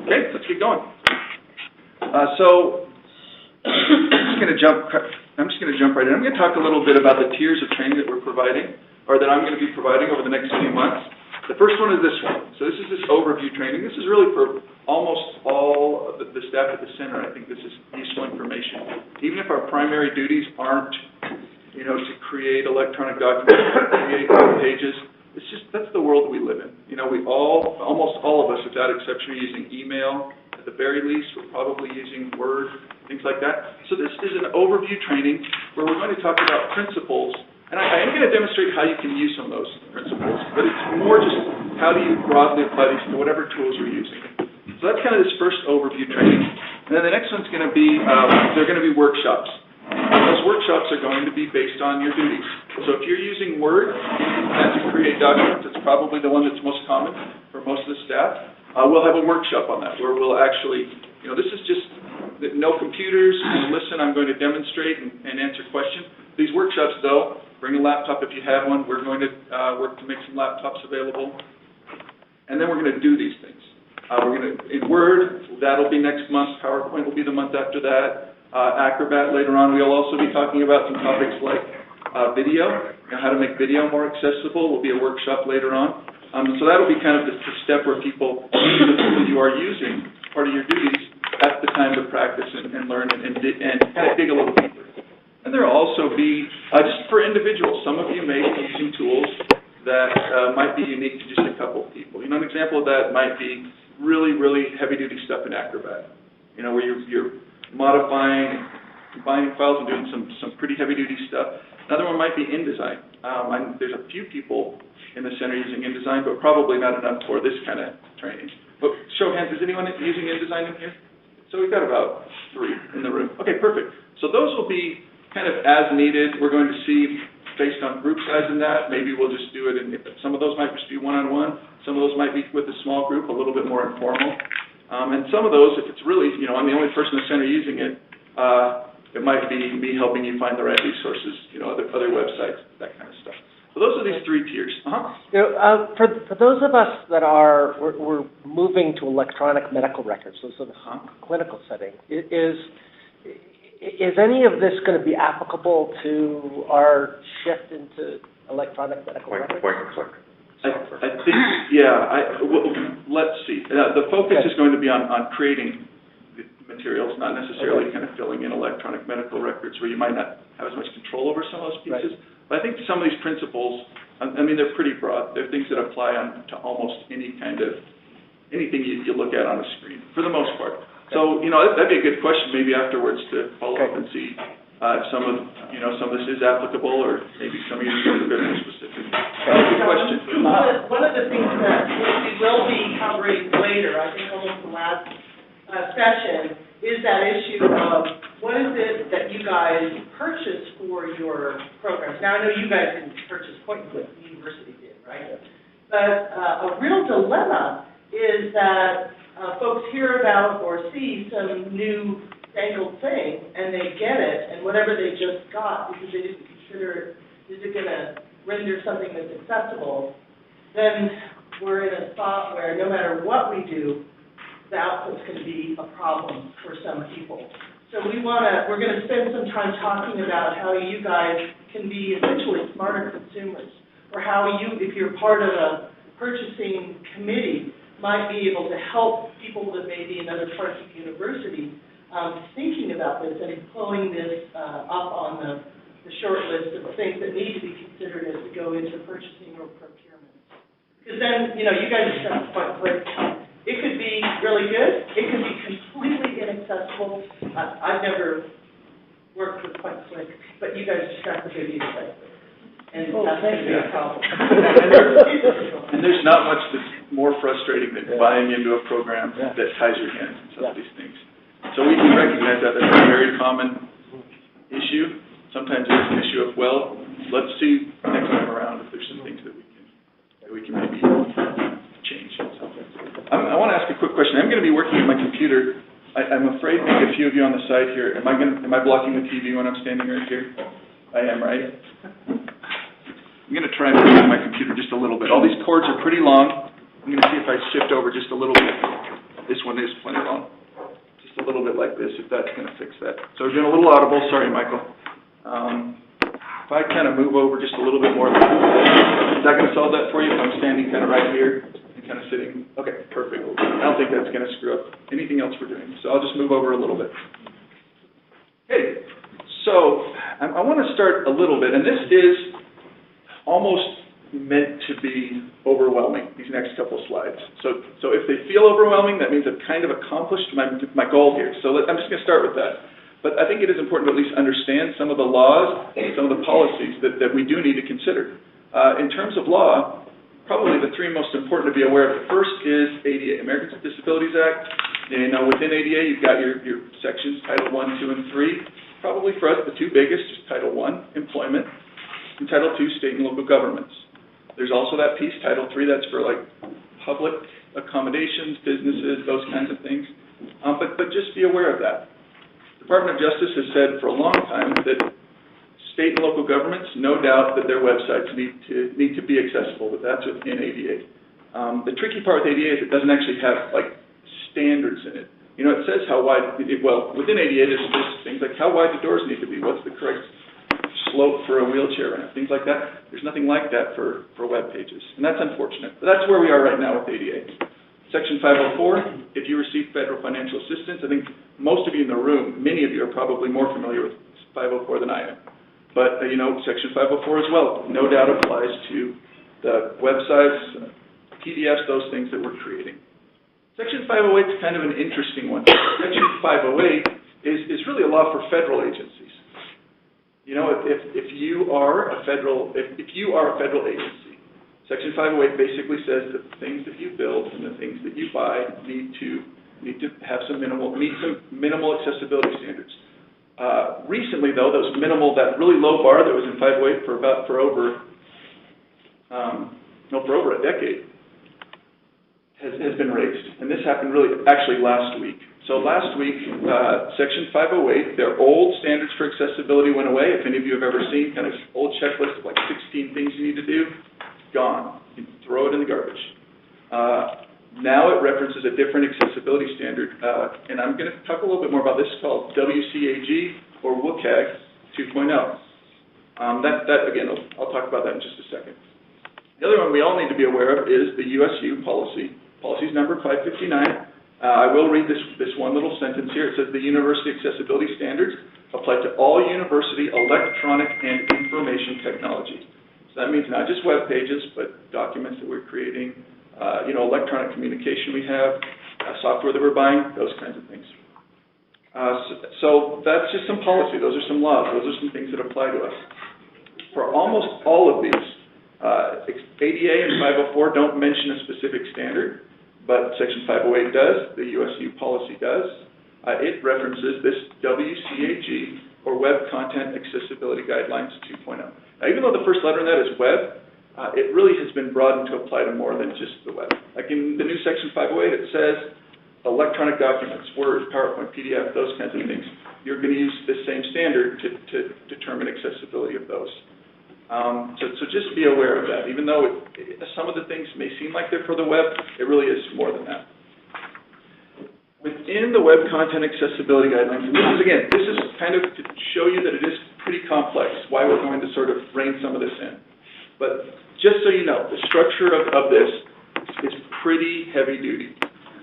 Okay, let's get going. So I'm just going to jump right in. I'm going to talk a little bit about the tiers of training that we're providing, or that I'm going to be providing over the next few months. The first one is this one. So this is this overview training. This is really for almost all of the staff at the center. I think this is useful information. Even if our primary duties aren't, to create electronic documents, create web pages, it's just, that's the world we live in. Almost all of us, without exception, are using email. At the very least, we're probably using Word, things like that. So this is an overview training where we're going to talk about principles. And I am going to demonstrate how you can use some of those principles, but it's more just how do you broadly apply these to whatever tools you're using. So that's kind of this first overview training. And then the next one's going to be, they're going to be workshops. And those workshops are going to be based on your duties. So if you're using Word to create documents, it's probably the one that's most common for most of the staff. We'll have a workshop on that where we'll actually, this is just no computers, listen, I'm going to demonstrate and answer questions. These workshops, though, bring a laptop if you have one. We're going to work to make some laptops available. And then we're going to do these things. In Word, that'll be next month. PowerPoint will be the month after that. Acrobat later on. We'll also be talking about some topics like video, how to make video more accessible. Will be a workshop later on. So that'll be kind of the step where people, the tools you are using, part of your duties, that's the time to practice and learn and kind of dig a little deeper. And there will also be, just for individuals, some of you may be using tools that might be unique to just a couple of people. An example of that might be really, really heavy-duty stuff in Acrobat, where you're modifying, combining files and doing some pretty heavy-duty stuff. Another one might be InDesign. There's a few people in the center using InDesign, but probably not enough for this kind of training. But show of hands, is anyone using InDesign in here? So we've got about 3 in the room. Okay, perfect. So those will be kind of as needed. We're going to see based on group size in that. Maybe we'll just do it, and some of those might just be one-on-one. Some of those might be with a small group, a little bit more informal. And some of those, if it's really, I'm the only person in the center using it, it might be me helping you find the right resources, other websites, that kind of stuff. So those are these 3 tiers. For those of us that we're moving to electronic medical records, so the clinical setting, is any of this going to be applicable to our shift into electronic medical records? Point and click. I think, let's see. The focus is going to be on creating the materials, not necessarily kind of filling in electronic medical records where you might not have as much control over some of those pieces. Right. But I think some of these principles, they're pretty broad. They're things that apply to almost anything you look at on a screen, for the most part. So, that'd be a good question maybe afterwards to follow up and see if some of this is applicable, or maybe some of you are a bit more specific. Good question. One of the things that we will be covering later, I think almost the last session, is that issue of what is it that you guys purchase for your programs. Now, I know you guys didn't purchase point and click, the university did, right? But a real dilemma is that folks hear about or see some new fangled thing, and they get it, and whatever they just got, because they didn't consider, is it going to render something that's accessible, then we're in a spot where no matter what we do, the output's going to be a problem for some people. So we're going to spend some time talking about how you guys can be essentially smarter consumers, or how you, if you're part of a purchasing committee, might be able to help people that may be in other parts of the university thinking about this and pulling this up on the short list of things that need to be considered as we go into purchasing or procurement. Because then, you guys are set point and click. It could be really good. It could be completely inaccessible. I've never worked with point and click, but you guys just got the video right. And that's going to be a problem. And there's not much that's more frustrating than buying into a program that ties your hands in some of these things. So we can recognize that that's a very common issue. Sometimes it's an issue of, let's see next time around if there's some things that we can maybe change. I want to ask a quick question. I'm going to be working on my computer. I'm afraid maybe a few of you on the side here. Am I blocking the TV when I'm standing right here? I am, right? I'm going to try and move my computer just a little bit. All these cords are pretty long. I'm going to see if I shift over just a little bit. This one is plenty long. Just a little bit like this, if that's going to fix that. So we're doing a little audible. Sorry, Michael. If I kind of move over just a little bit more, is that going to solve that for you? If I'm standing kind of right here and kind of sitting? Okay, perfect. I don't think that's going to screw up anything else we're doing. So I'll just move over a little bit. Okay, so I want to start a little bit, and this is almost meant to be overwhelming, these next couple slides. So if they feel overwhelming, that means I've kind of accomplished my goal here. So I'm just going to start with that. But I think it is important to at least understand some of the laws and some of the policies that we do need to consider. In terms of law, probably the three most important to be aware of. The first is ADA, Americans with Disabilities Act. You know, within ADA, you've got your sections, Title I, II, and III. Probably for us, the two biggest, is Title I, employment, and Title II, state and local governments. There's also that piece, Title III, that's for like public accommodations, businesses, those kinds of things. But just be aware of that. The Department of Justice has said for a long time that state and local governments, no doubt that their websites need to be accessible, but that's within ADA. The tricky part with ADA is it doesn't actually have like standards in it. You know, it says how wide, within ADA there's things like how wide the doors need to be, what's the correct slope for a wheelchair ramp, things like that. There's nothing like that for web pages, and that's unfortunate. But that's where we are right now with ADA. Section 504, if you receive federal financial assistance, I think most of you in the room, many of you are probably more familiar with 504 than I am. But, you know, Section 504 as well, no doubt applies to the websites, PDFs, those things that we're creating. Section 508 is kind of an interesting one. Section 508 is really a law for federal agencies. You know, if you are a federal agency, Section 508 basically says that the things that you build and the things that you buy need to have meet some minimal accessibility standards. Recently, though, that really low bar that was in 508 for over a decade has been raised, and this happened actually last week. So last week, Section 508, their old standards for accessibility went away. If any of you have ever seen kind of old checklist of like 16 things you need to do, gone. You can throw it in the garbage. Now it references a different accessibility standard, and I'm going to talk a little bit more about this, called WCAG, or WCAG 2.0. Again, I'll talk about that in just a second. The other one we all need to be aware of is the USU policy. Policy's number 559. I will read this one little sentence here. It says the University Accessibility Standards apply to all university electronic and information technology. So that means not just web pages, but documents that we're creating, electronic communication we have, software that we're buying, those kinds of things. So that's just some policy. Those are some laws. Those are some things that apply to us. For almost all of these, ADA and 504 don't mention a specific standard, but Section 508 does, the USU policy does. It references this WCAG, or Web Content Accessibility Guidelines 2.0. Now, even though the first letter in that is web, it really has been broadened to apply to more than just the web. Like in the new Section 508, it says electronic documents, Word, PowerPoint, PDF, those kinds of things. You're going to use the same standard to determine accessibility of those. So just be aware of that. Even though some of the things may seem like they're for the web, it really is more than that. Within the Web Content Accessibility Guidelines, and this is kind of to show you that it is pretty complex, why we're going to sort of rein some of this in. But just so you know, the structure of this is pretty heavy duty.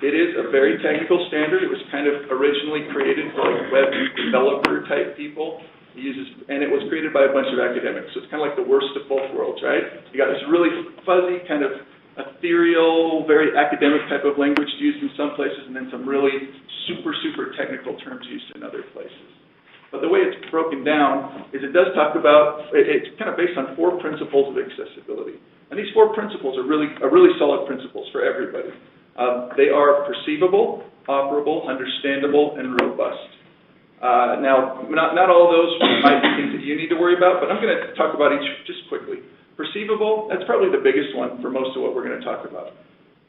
It is a very technical standard. It was kind of originally created for like web developer type people. And it was created by a bunch of academics. So it's kind of like the worst of both worlds, right? You got this really fuzzy, kind of ethereal, very academic type of language used in some places, and then some really super, super technical terms used in other places. But the way it's broken down is it does talk about, it's kind of based on 4 principles of accessibility. And these 4 principles are really solid principles for everybody. They are perceivable, operable, understandable, and robust. Now, not all of those might be things that you need to worry about, but I'm going to talk about each just quickly. Perceivable, that's probably the biggest one for most of what we're going to talk about.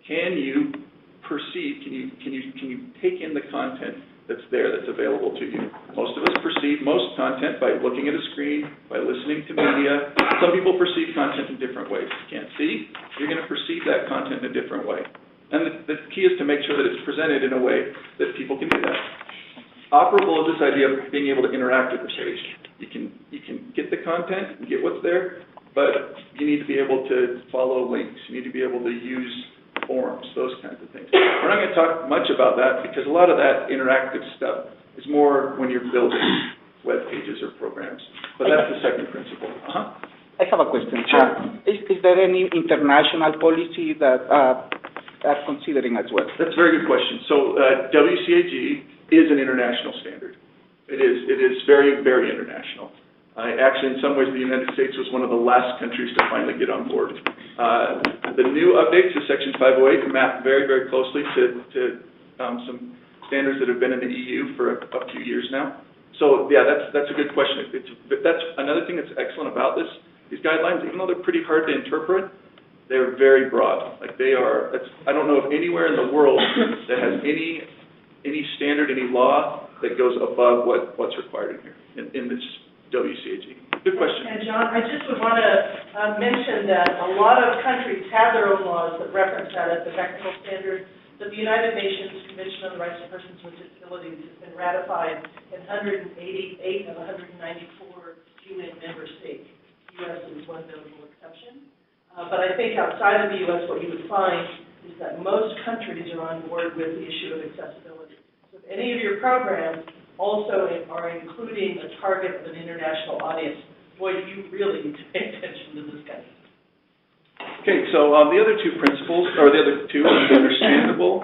Can you perceive, can you take in the content that's there, that's available to you? Most of us perceive most content by looking at a screen, by listening to media. Some people perceive content in different ways. If you can't see, you're going to perceive that content in a different way. And the key is to make sure that it's presented in a way that people can do that. Operable is this idea of being able to interact with the page. You can get the content and get what's there, but you need to be able to follow links. You need to be able to use forums, those kinds of things. We're not going to talk much about that because a lot of that interactive stuff is more when you're building web pages or programs. But that's the second principle. I have a question. Sure. Is there any international policy that are considering as well? That's a very good question. So WCAG is an international standard. It is very, very international. Actually, in some ways, the United States was one of the last countries to finally get on board. The new updates to Section 508 map very, very closely to some standards that have been in the EU for a few years now. So, yeah, that's a good question. That's another thing that's excellent about these guidelines, even though they're pretty hard to interpret, they're very broad. Like I don't know of anywhere in the world that has any standard, any law that goes above what's required in here, in this WCAG. Good question. And John, I just would want to mention that a lot of countries have their own laws that reference that as the technical standard, but the United Nations Convention on the Rights of Persons with Disabilities has been ratified in 188 of 194 UN member states. The U.S. is one notable exception. But I think outside of the U.S., what you would find is that most countries are on board with the issue of accessibility. So if any of your programs also are including a target of an international audience, boy, do you really need to pay attention to this guy. Okay, so the other two principles, or the other two, is understandable,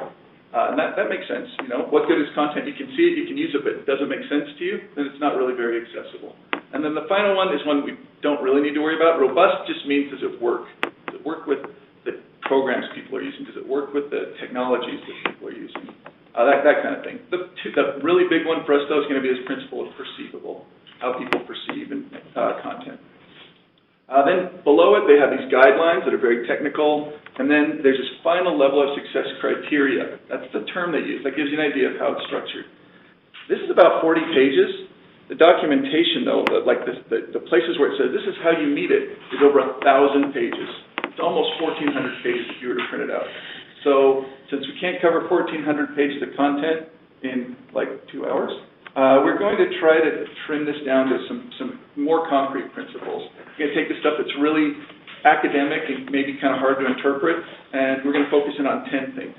and that makes sense. You know, what good is content? You can see it, you can use it, but it doesn't make sense to you, then it's not really very accessible. And then the final one is one we don't really need to worry about. Robust just means, does it work? Does it work with the programs people are using? Does it work with the technologies that people are using? That kind of thing. The really big one for us, though, is going to be this principle of perceivable, how people perceive content. Then below it, they have these guidelines that are very technical, and then there's this final level of success criteria. That's the term they use. That gives you an idea of how it's structured. This is about 40 pages. The documentation, though, the places where it says this is how you meet it, is over 1,000 pages. It's almost 1,400 pages if you were to print it out. So since we can't cover 1,400 pages of content in like 2 hours, we're going to try to trim this down to some more concrete principles. We're going to take the stuff that's really academic and maybe kind of hard to interpret, and we're going to focus in on 10 things.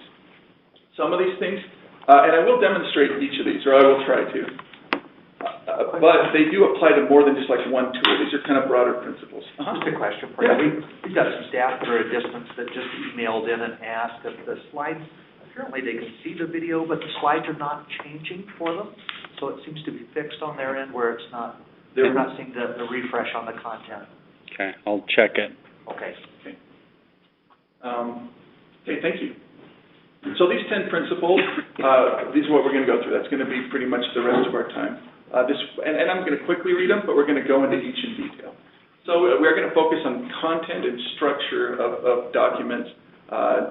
Some of these things, and I will demonstrate each of these, or I will try to. But they do apply to more than just like one tool. These are kind of broader principles. Just a question for you. We've got some staff that are at a distance that just emailed in and asked if the slides, apparently they can see the video, but the slides are not changing for them. So it seems to be fixed on their end where it's not, they're not seeing the refresh on the content. Okay, I'll check it. Okay. Okay, thank you. So these 10 principles, these are what we're going to go through. That's going to be pretty much the rest of our time. And I'm going to quickly read them, but we're going to go into each in detail. So we're going to focus on content and structure of documents,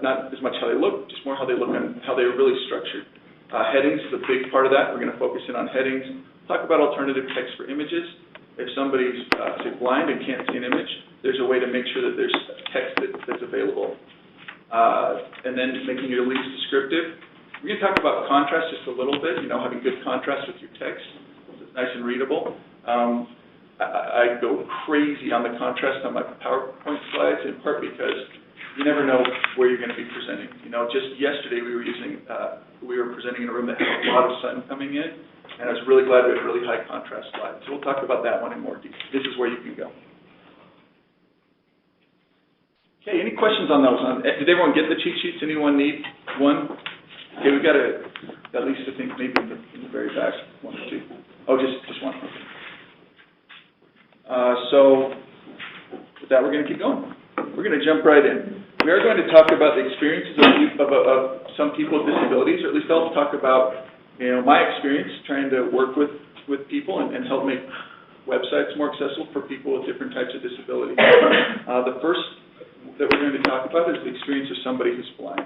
not as much how they look, just more how they look and how they are really structured. Headings is a big part of that. We're going to focus in on headings. Talk about alternative text for images. If somebody's, say, blind and can't see an image, there's a way to make sure that there's text that's available. And then making it at least descriptive. We're going to talk about contrast just a little bit, having good contrast with your text. Nice and readable. I go crazy on the contrast on my PowerPoint slides, in part because you never know where you're going to be presenting. Just yesterday we were presenting in a room that had a lot of sun coming in, and I was really glad we had really high contrast slides. So we'll talk about that one in more detail. This is where you can go. Okay, any questions on those? Did everyone get the cheat sheets? Anyone need one? Okay, we've got at least I think maybe in the very back, one or two. Oh, just one. Okay. So with that, we're going to keep going. We're going to jump right in. We are going to talk about the experiences of some people with disabilities, or at least I'll talk about my experience trying to work with people and help make websites more accessible for people with different types of disabilities. The first that we're going to talk about is the experience of somebody who's blind.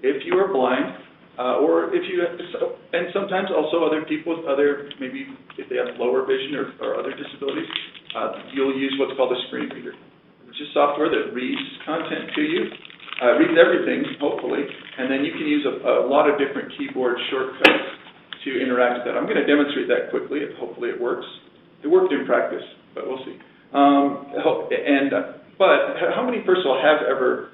If you are blind, or if you, and sometimes also other people with maybe if they have lower vision or other disabilities, you'll use what's called a screen reader, which is software that reads content to you, reads everything, hopefully, and then you can use a lot of different keyboard shortcuts to interact with that. I'm going to demonstrate that quickly. Hopefully it works. It worked in practice, but we'll see. But how many, first of all, have ever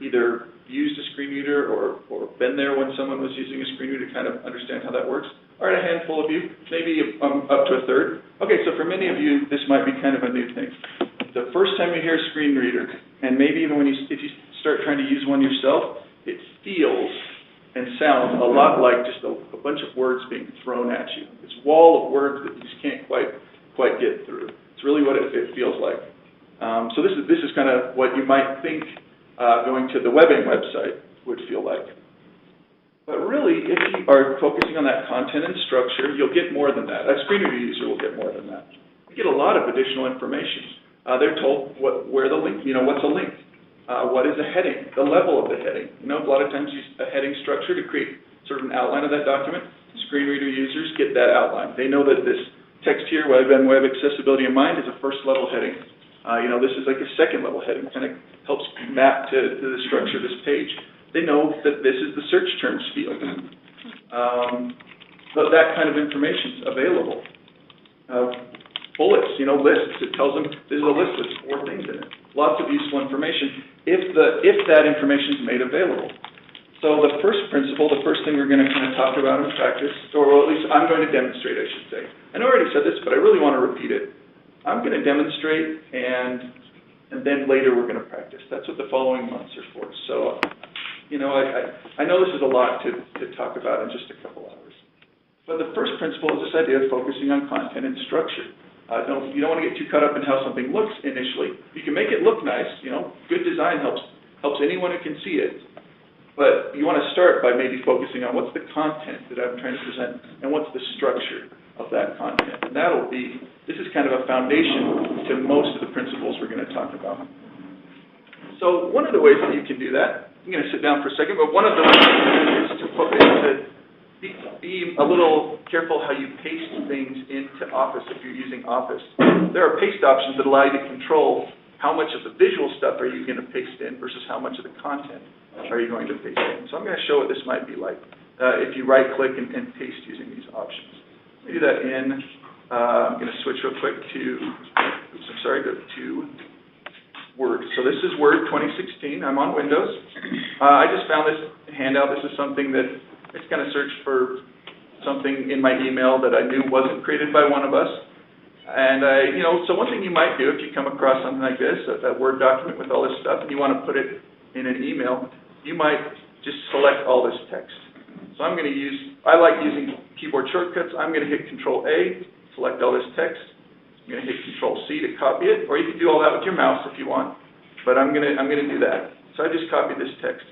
either used a screen reader or been there when someone was using a screen reader to kind of understand how that works? All right, a handful of you, maybe up to a third. Okay, so for many of you, this might be kind of a new thing. The first time you hear a screen reader, and maybe even if you start trying to use one yourself, it feels and sounds a lot like just a bunch of words being thrown at you. This wall of words that you just can't quite get through. It's really what it feels like. So this is kind of what you might think going to the webbing website would feel like. But really, if you are focusing on that content and structure, you'll get more than that. A screen reader user will get more than that. You get a lot of additional information. They're told where the link, what's a link? What is a heading? The level of the heading. A lot of times you use a heading structure to create sort of an outline of that document. Screen reader users get that outline. They know that this text here, web and web accessibility in mind, is a first level heading. This is like a second level heading. Kind of helps map to the structure of this page. They know that this is the search terms field. But that kind of information is available. Bullets, lists. It tells them this is a list with 4 things in it. Lots of useful information if that information is made available. So the first principle, the first thing we're going to kind of talk about in practice, or at least I'm going to demonstrate, I should say. I know I already said this, but I really want to repeat it. I'm going to demonstrate, and then later we're going to practice. That's what the following months are for. So, I know this is a lot to talk about in just a couple hours. But the first principle is this idea of focusing on content and structure. You don't want to get too caught up in how something looks initially. You can make it look nice. Good design helps anyone who can see it. But you want to start by maybe focusing on what's the content that I'm trying to present and what's the structure of that content. And this is kind of a foundation to most of the principles we're going to talk about. So one of the ways that you can do that, I'm going to sit down for a second, but one of the ways is to be a little careful how you paste things into Office if you're using Office. There are paste options that allow you to control how much of the visual stuff are you going to paste in versus how much of the content are you going to paste in. So I'm going to show what this might be like if you right-click and paste using these options. Let me do that in, I'm going to switch real quick to Word. So this is Word 2016. I'm on Windows. I just found this handout. This is something that I just kind of searched for something in my email that I knew wasn't created by one of us. And so one thing you might do if you come across something like this, a Word document with all this stuff, and you want to put it in an email, you might just select all this text. So I like using keyboard shortcuts. I'm going to hit Control-A, select all this text. I'm going to hit Control-C to copy it, or you can do all that with your mouse if you want. But I'm going to do that. So I just copied this text.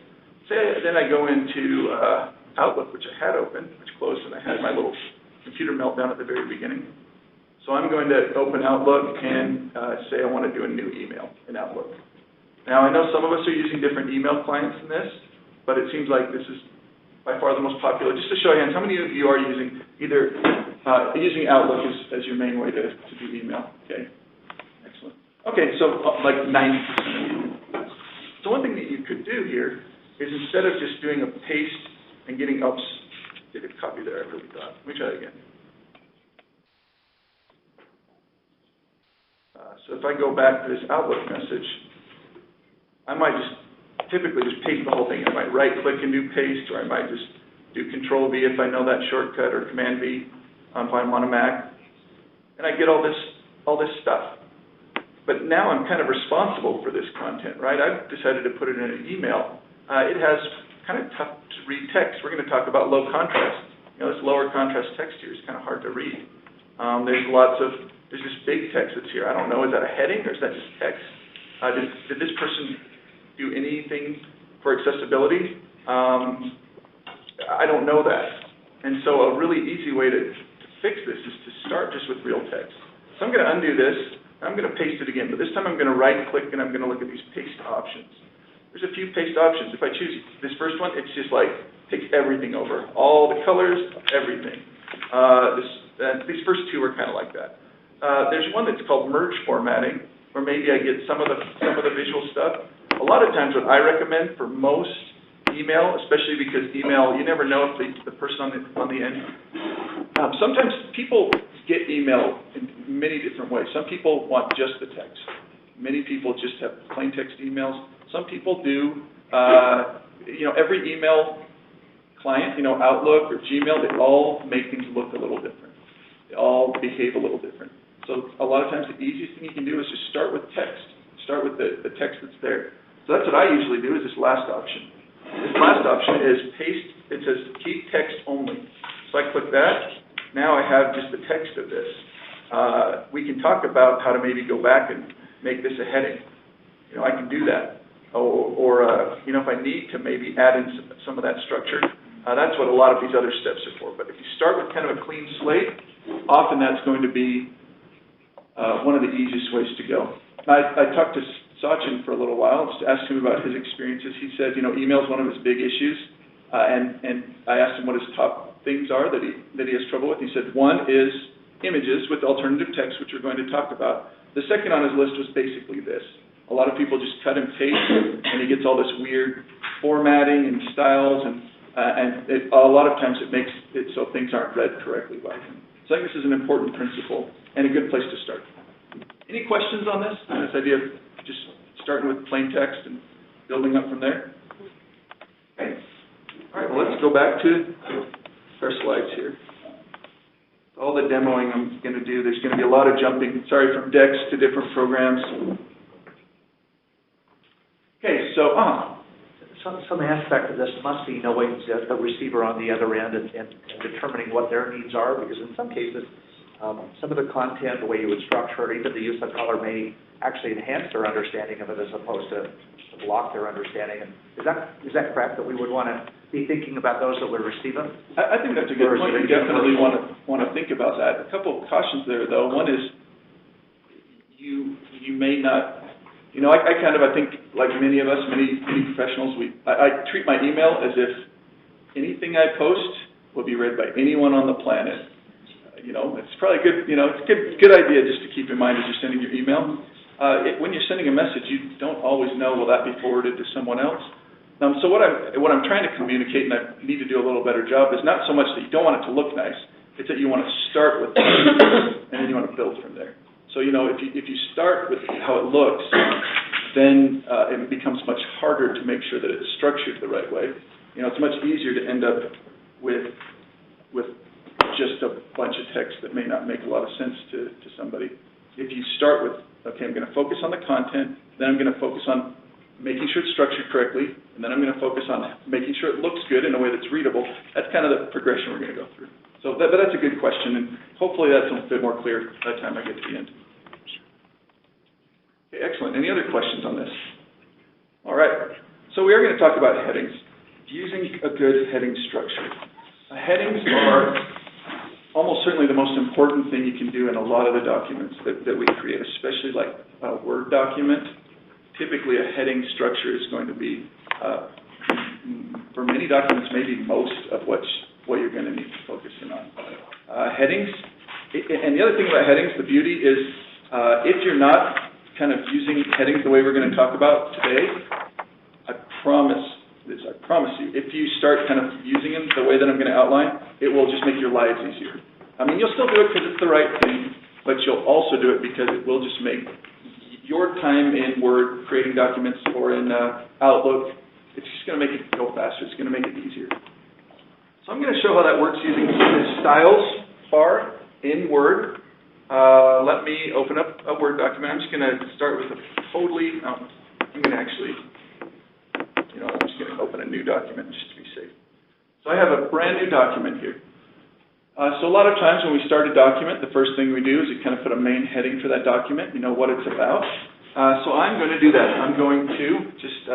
Then I go into Outlook, which I had open, which closed, and I had my little computer meltdown at the very beginning. So I'm going to open Outlook and say I want to do a new email in Outlook. Now, I know some of us are using different email clients in this, but it seems like this is by far the most popular. Just to show you, how many of you are using using Outlook as your main way to do email? Okay, excellent. Okay, so like 90% of you. So one thing that you could do here is instead of just doing a paste and getting did it copy there? I really thought. Let me try it again. So if I go back to this Outlook message, I might typically just paste the whole thing. I might right-click and do paste, or I might just do Control-V if I know that shortcut, or Command-V if I'm on a Mac, and I get all this stuff. But now I'm kind of responsible for this content, right? I've decided to put it in an email. It has kind of tough to read text. We're going to talk about low contrast. This lower contrast text here is kind of hard to read. There's this big text that's here. I don't know, is that a heading or is that just text? Did this person do anything for accessibility? I don't know that. And so a really easy way to fix this is to start just with real text. So I'm going to undo this. I'm going to paste it again, but this time I'm going to right-click and I'm going to look at these paste options. There's a few paste options. If I choose this first one, it's just like takes everything over. All the colors, everything. These first two are kind of like that. There's one that's called merge formatting, where maybe I get some of the visual stuff. A lot of times what I recommend for most email, especially because email, you never know if the person on the end. Sometimes people get email in many different ways. Some people want just the text. Many people just have plain text emails. Some people do, every email client, Outlook or Gmail, they all make things look a little different. They all behave a little different. So a lot of times the easiest thing you can do is just start with text. Start with the text that's there. So that's what I usually do, is this last option. This last option is paste, it says keep text only. So I click that. Now I have just the text of this. We can talk about how to maybe go back and make this a heading. I can do that. Or if I need to maybe add in some of that structure, that's what a lot of these other steps are for. But if you start with kind of a clean slate, often that's going to be one of the easiest ways to go. I talked to Sachin for a little while, just asked him about his experiences. He said, email is one of his big issues, and I asked him what his top things are that he has trouble with. He said one is images with alternative text, which we're going to talk about. The second on his list was basically this. A lot of people just cut and paste, and he gets all this weird formatting and styles, and a lot of times it makes it so things aren't read correctly by him. So I think this is an important principle and a good place to start. Any questions on this idea of just starting with plain text and building up from there? Okay. All right, well, let's go back to our slides here. All the demoing I'm going to do, there's going to be a lot of jumping, from decks to different programs. Okay, so, Some aspect of this must be knowing the receiver on the other end and determining what their needs are, because in some cases, some of the content, the way you would structure it, even the use of color may actually enhance their understanding of it as opposed to block their understanding. And is that correct, that we would want to be thinking about those that we're receiving? I think that's a good point. We definitely want to think about that. A couple of cautions there, though. One is you may not, I think, like many of us, many professionals, I treat my email as if anything I post will be read by anyone on the planet. It's probably good, it's a good idea just to keep in mind as you're sending your email. When you're sending a message, you don't always know, will that be forwarded to someone else? So what I'm trying to communicate, and I need to do a little better job, is not so much that you don't want it to look nice, it's that you want to start with and then you want to build from there. So, if you start with how it looks, then it becomes much harder to make sure that it's structured the right way. It's much easier to end up with just a bunch of text that may not make a lot of sense to somebody. If you start with, okay, I'm going to focus on the content, then I'm going to focus on making sure it's structured correctly, and then I'm going to focus on making sure it looks good in a way that's readable. That's kind of the progression we're going to go through. So but that's a good question, and hopefully that's a bit more clear by the time I get to the end. Okay, excellent. Any other questions on this? All right. So we are going to talk about headings, using a good heading structure. Headings are almost certainly the most important thing you can do in a lot of the documents that we create, especially like a Word document. Typically, a heading structure is going to be, for many documents, maybe most of what you're going to need to focus in on. Headings, and the other thing about headings, the beauty is, if you're not kind of using headings the way we're going to talk about today, I promise you, if you start kind of using them the way that I'm going to outline, it will just make your lives easier. I mean, you'll still do it because it's the right thing, but you'll also do it because it will just make your time in Word, creating documents, or in Outlook, it's just going to make it go faster. It's going to make it easier. So I'm going to show how that works using the styles bar in Word. Let me open up a Word document. I'm just going to start with I'm going to actually, I'm just going to open a new document just to be safe. So I have a brand new document here. So a lot of times when we start a document, the first thing we do is we kind of put a main heading for that document, what it's about. So I'm going to do that. I'm going to just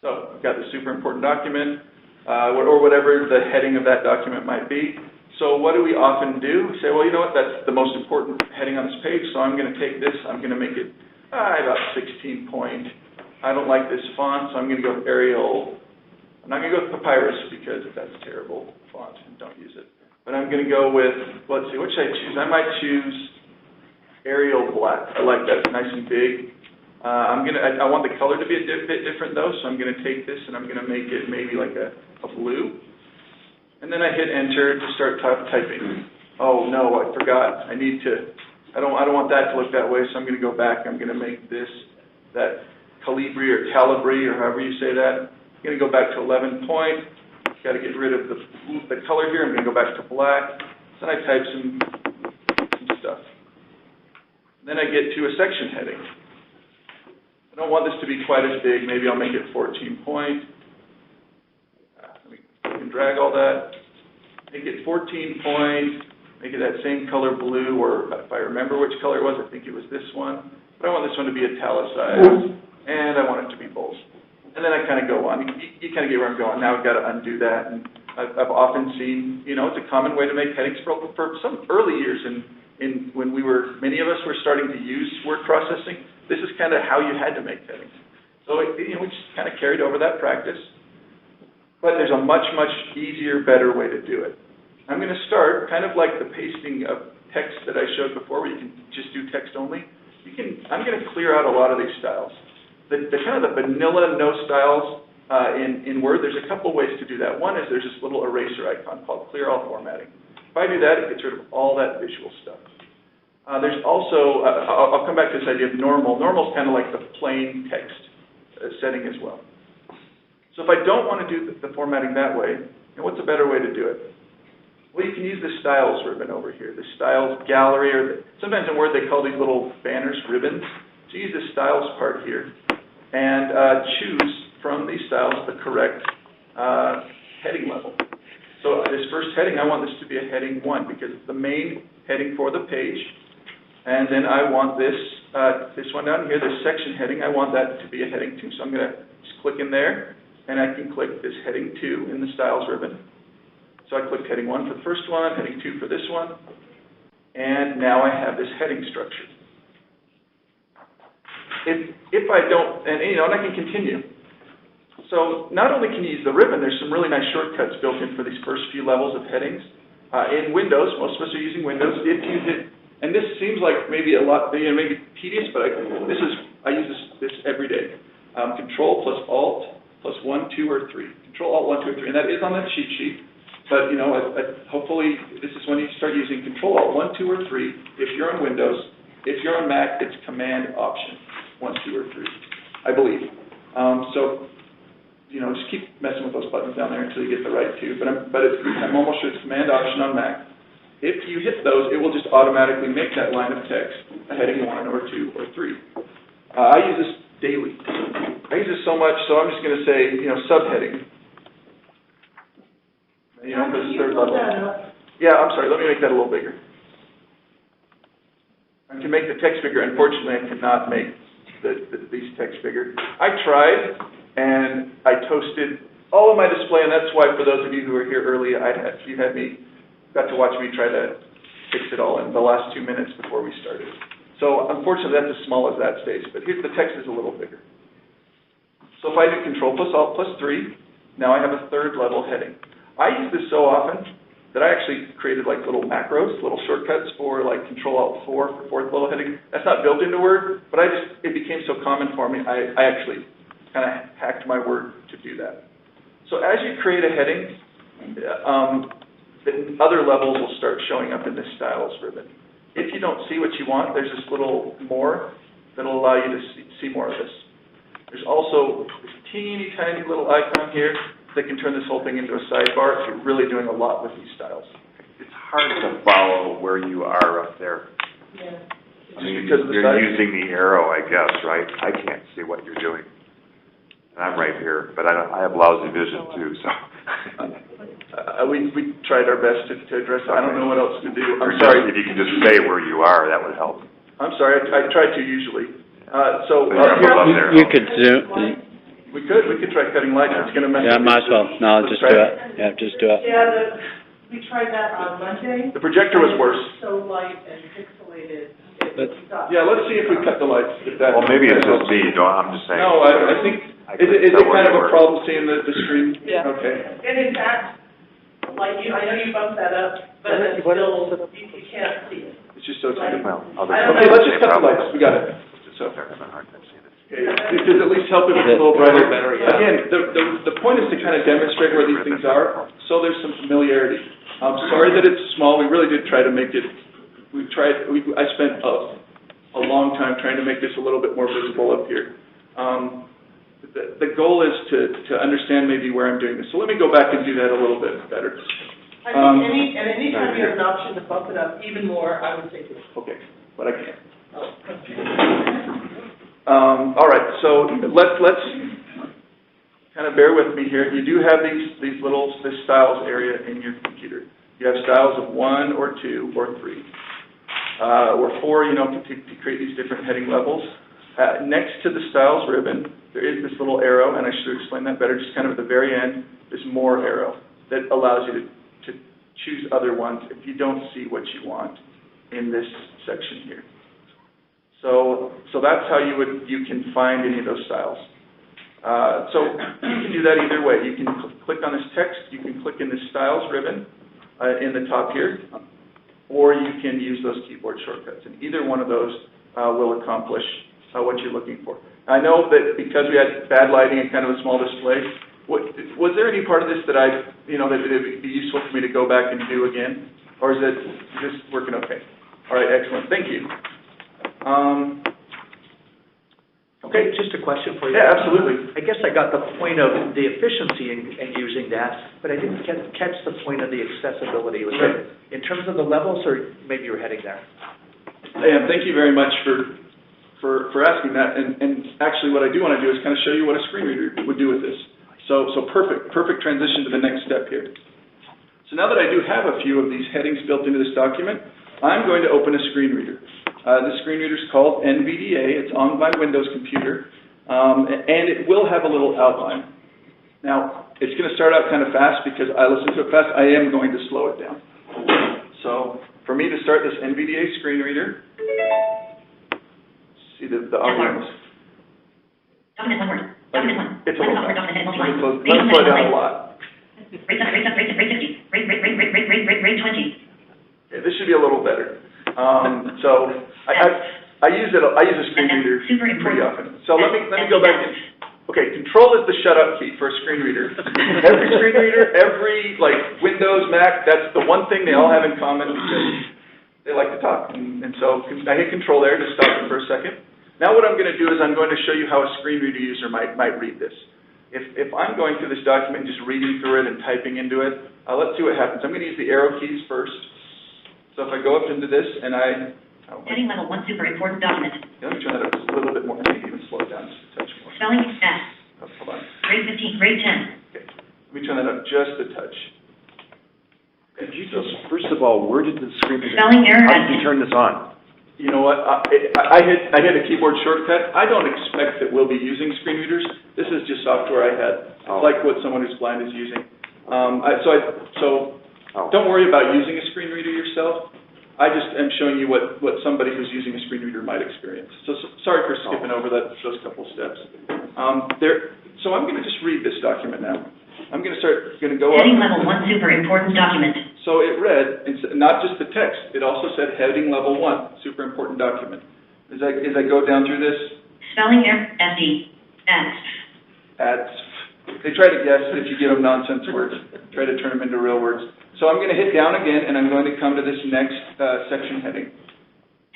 so I've got the super important document, or whatever the heading of that document might be. So what do we often do? We say, well, you know what, that's the most important heading on this page, so I'm going to take this, I'm going to make it about 16 point. I don't like this font, so I'm going to go with Arial. I'm not going to go with Papyrus because that's a terrible font and don't use it. But I'm going to go with, let's see, what should I choose? I might choose Arial go black. I like that, it's nice and big. I want the color to be a bit different though, so I'm gonna take this and I'm gonna make it maybe like a blue. And then I hit enter to start typing. Oh no, I forgot, I don't want that to look that way, so I'm gonna go back, I'm gonna make this, that Calibri or Calibri, or however you say that. I'm gonna go back to 11 point, gotta get rid of the color here, I'm gonna go back to black. Then I type some stuff. Then I get to a section heading. I don't want this to be quite as big. Maybe I'll make it 14 point. I can drag all that. Make it 14 point. Make it that same color blue, or if I remember which color it was, I think it was this one. But I want this one to be italicized, and I want it to be bold. And then I kind of go on. You kind of get where I'm going. Now I've got to undo that. And I've often seen, it's a common way to make headings for some early years in when many of us were starting to use word processing. This is kind of how you had to make headings. So, we just kind of carried over that practice. But there's a much, much easier, better way to do it. I'm going to start kind of like the pasting of text that I showed before, where you can just do text only. I'm going to clear out a lot of these styles. The kind of the vanilla no styles in Word, there's a couple ways to do that. One is there's this little eraser icon called Clear All Formatting. If I do that, it gets rid of all that visual stuff. There's also, I'll come back to this idea of normal. Normal is kind of like the plain text setting as well. So if I don't want to do the formatting that way, what's a better way to do it? Well, you can use the Styles ribbon over here, the Styles gallery, or sometimes in Word they call these little banners ribbons. So use the Styles part here and choose from these styles the correct heading level. So this first heading, I want this to be a heading 1 because it's the main heading for the page. And then I want this one down here, this section heading, I want that to be a heading 2. So I'm going to just click in there, and I can click this heading 2 in the Styles ribbon. So I clicked heading 1 for the first one, heading 2 for this one, and now I have this heading structure. If I don't, and I can continue. So not only can you use the ribbon, there's some really nice shortcuts built in for these first few levels of headings. In Windows, most of us are using Windows. If you hit, and this seems like maybe a lot, maybe tedious, but I use this every day. Control plus Alt plus 1, 2, or 3. Control Alt 1, 2, or 3, and that is on that cheat sheet. But hopefully this is when you start using Control Alt 1, 2, or 3. If you're on Windows, if you're on Mac, it's Command Option 1, 2, or 3, I believe. Just keep messing with those buttons down there until you get the right two. But I'm almost sure it's Command Option on Mac. If you hit those, it will just automatically make that line of text a heading 1 or 2 or 3. I use this daily. I use this so much, so I'm just going to say, subheading. For the third level. Yeah, I'm sorry. Let me make that a little bigger. I can make the text bigger. Unfortunately, I cannot make these text bigger. I tried, and I toasted all of my display, and that's why for those of you who were here early, you got to watch me try to fix it all in the last 2 minutes before we started. So unfortunately, that's as small as that stays, but here's the text is a little bigger. So if I do Control plus Alt plus 3, now I have a third level heading. I use this so often that I actually created like little macros, little shortcuts for like Control Alt 4 for fourth level heading. That's not built into Word, but it became so common for me, I actually kind of hacked my Word to do that. So as you create a heading, the other levels will start showing up in this Styles ribbon. If you don't see what you want, there's this little more that'll allow you to see more of this. There's also this teeny tiny little icon here that can turn this whole thing into a sidebar. You're really doing a lot with these styles. It's hard to follow where you are up there. Yeah. I mean, you're using the arrow, I guess, right? I can't see what you're doing. And I'm right here, but I have lousy vision too, so. We tried our best to address it. I don't know what else to do. I'm Or sorry. If you can just say where you are, that would help. I'm sorry. I try to usually. You could zoom. We could try cutting lights. It's going to mess. Yeah, might as well. No, just do it. Yeah, just do it. Yeah, we tried that on Monday. The projector was worse. So light and pixelated. Yeah, let's see if we cut the lights. Well, maybe it's just me, I'm just saying. No, I think, is it kind of a problem seeing the screen? Yeah. Okay. And in fact, I know you bumped that up, but it's still, you can't see it. It's just so it's... Well, others. Okay, let's just cut the lights, we got it. So, They're having a hard time seeing it. okay, does at least help if it's a little brighter? Better, yeah. Again, the point is to kind of demonstrate where these things are, so there's some familiarity. I'm sorry that it's small, we really did try to make it, I spent a long time trying to make this a little bit more visible up here. The goal is to understand maybe where I'm doing this. So let me go back and do that a little bit better. I think any time you have an option to bump it up even more, I would say do it. Okay, but I can't. All right, so let's kind of bear with me here. You do have this styles area in your computer. You have styles of 1 or 2 or 3 or 4, to create these different heading levels. Next to the styles ribbon, there is this little arrow, and I should explain that better, just kind of at the very end, this more arrow that allows you to choose other ones if you don't see what you want in this section here. So that's how you can find any of those styles. So you can do that either way. You can click on this text, you can click in the styles ribbon in the top here, or you can use those keyboard shortcuts, and either one of those will accomplish what you're looking for. I know that because we had bad lighting and kind of a small display, was there any part of this that that it would be useful for me to go back and do again, or is it just working okay? All right, excellent, thank you. Okay, just a question for you. Yeah, absolutely. I guess I got the point of the efficiency in using that, but I didn't catch the point of the accessibility. Was it in terms of the levels, or maybe you were heading there? And thank you very much for asking that. And actually, what I do want to do is kind of show you what a screen reader would do with this. So perfect transition to the next step here. So now that I do have a few of these headings built into this document, I'm going to open a screen reader. The screen reader is called NVDA. It's on my Windows computer, and it will have a little outline. Now, it's going to start out kind of fast because I listen to it fast. I am going to slow it down. So for me to start this NVDA screen reader, see the audio. Document 1 word. Document 1. It's a little Document heading multiply. Let's slow it down a lot. Rate 7, rate 50. Rate 20. Okay, this should be a little better. So I use a screen reader pretty often. So let me go back. Okay, Control is the shut up key for a screen reader. Every screen reader, every Windows, Mac, that's the one thing they all have in common because they like to talk. And so I hit Control there to stop it for a second. Now what I'm going to do is I'm going to show you how a screen reader user might read this. If I'm going through this document and just reading through it and typing into it, let's see what happens. I'm going to use the arrow keys first. So if I go up into this and Heading level 1 super important document. Let me turn that up just a little bit more, maybe even slow it down just a touch more. Spelling S. Oh, hold on. Grade 15, grade 10. Okay, let me turn that up just a touch. Could you just, first of all, where did the screen reader? Spelling error. How did you turn this on? You know what, I hit a keyboard shortcut. I don't expect that we'll be using screen readers. This is just software I had, like what someone who's blind is using. Don't worry about using a screen reader yourself. I just am showing you what somebody who's using a screen reader might experience. So sorry for skipping over those couple steps. So I'm going to just read this document now. I'm going to go up. Heading level 1 super important document. So it read, not just the text, it also said heading level 1, super important document. As I go down through this. Spelling error, SD, ads. They try to guess if you give them nonsense words, try to turn them into real words. So I'm going to hit down again, and I'm going to come to this next section heading.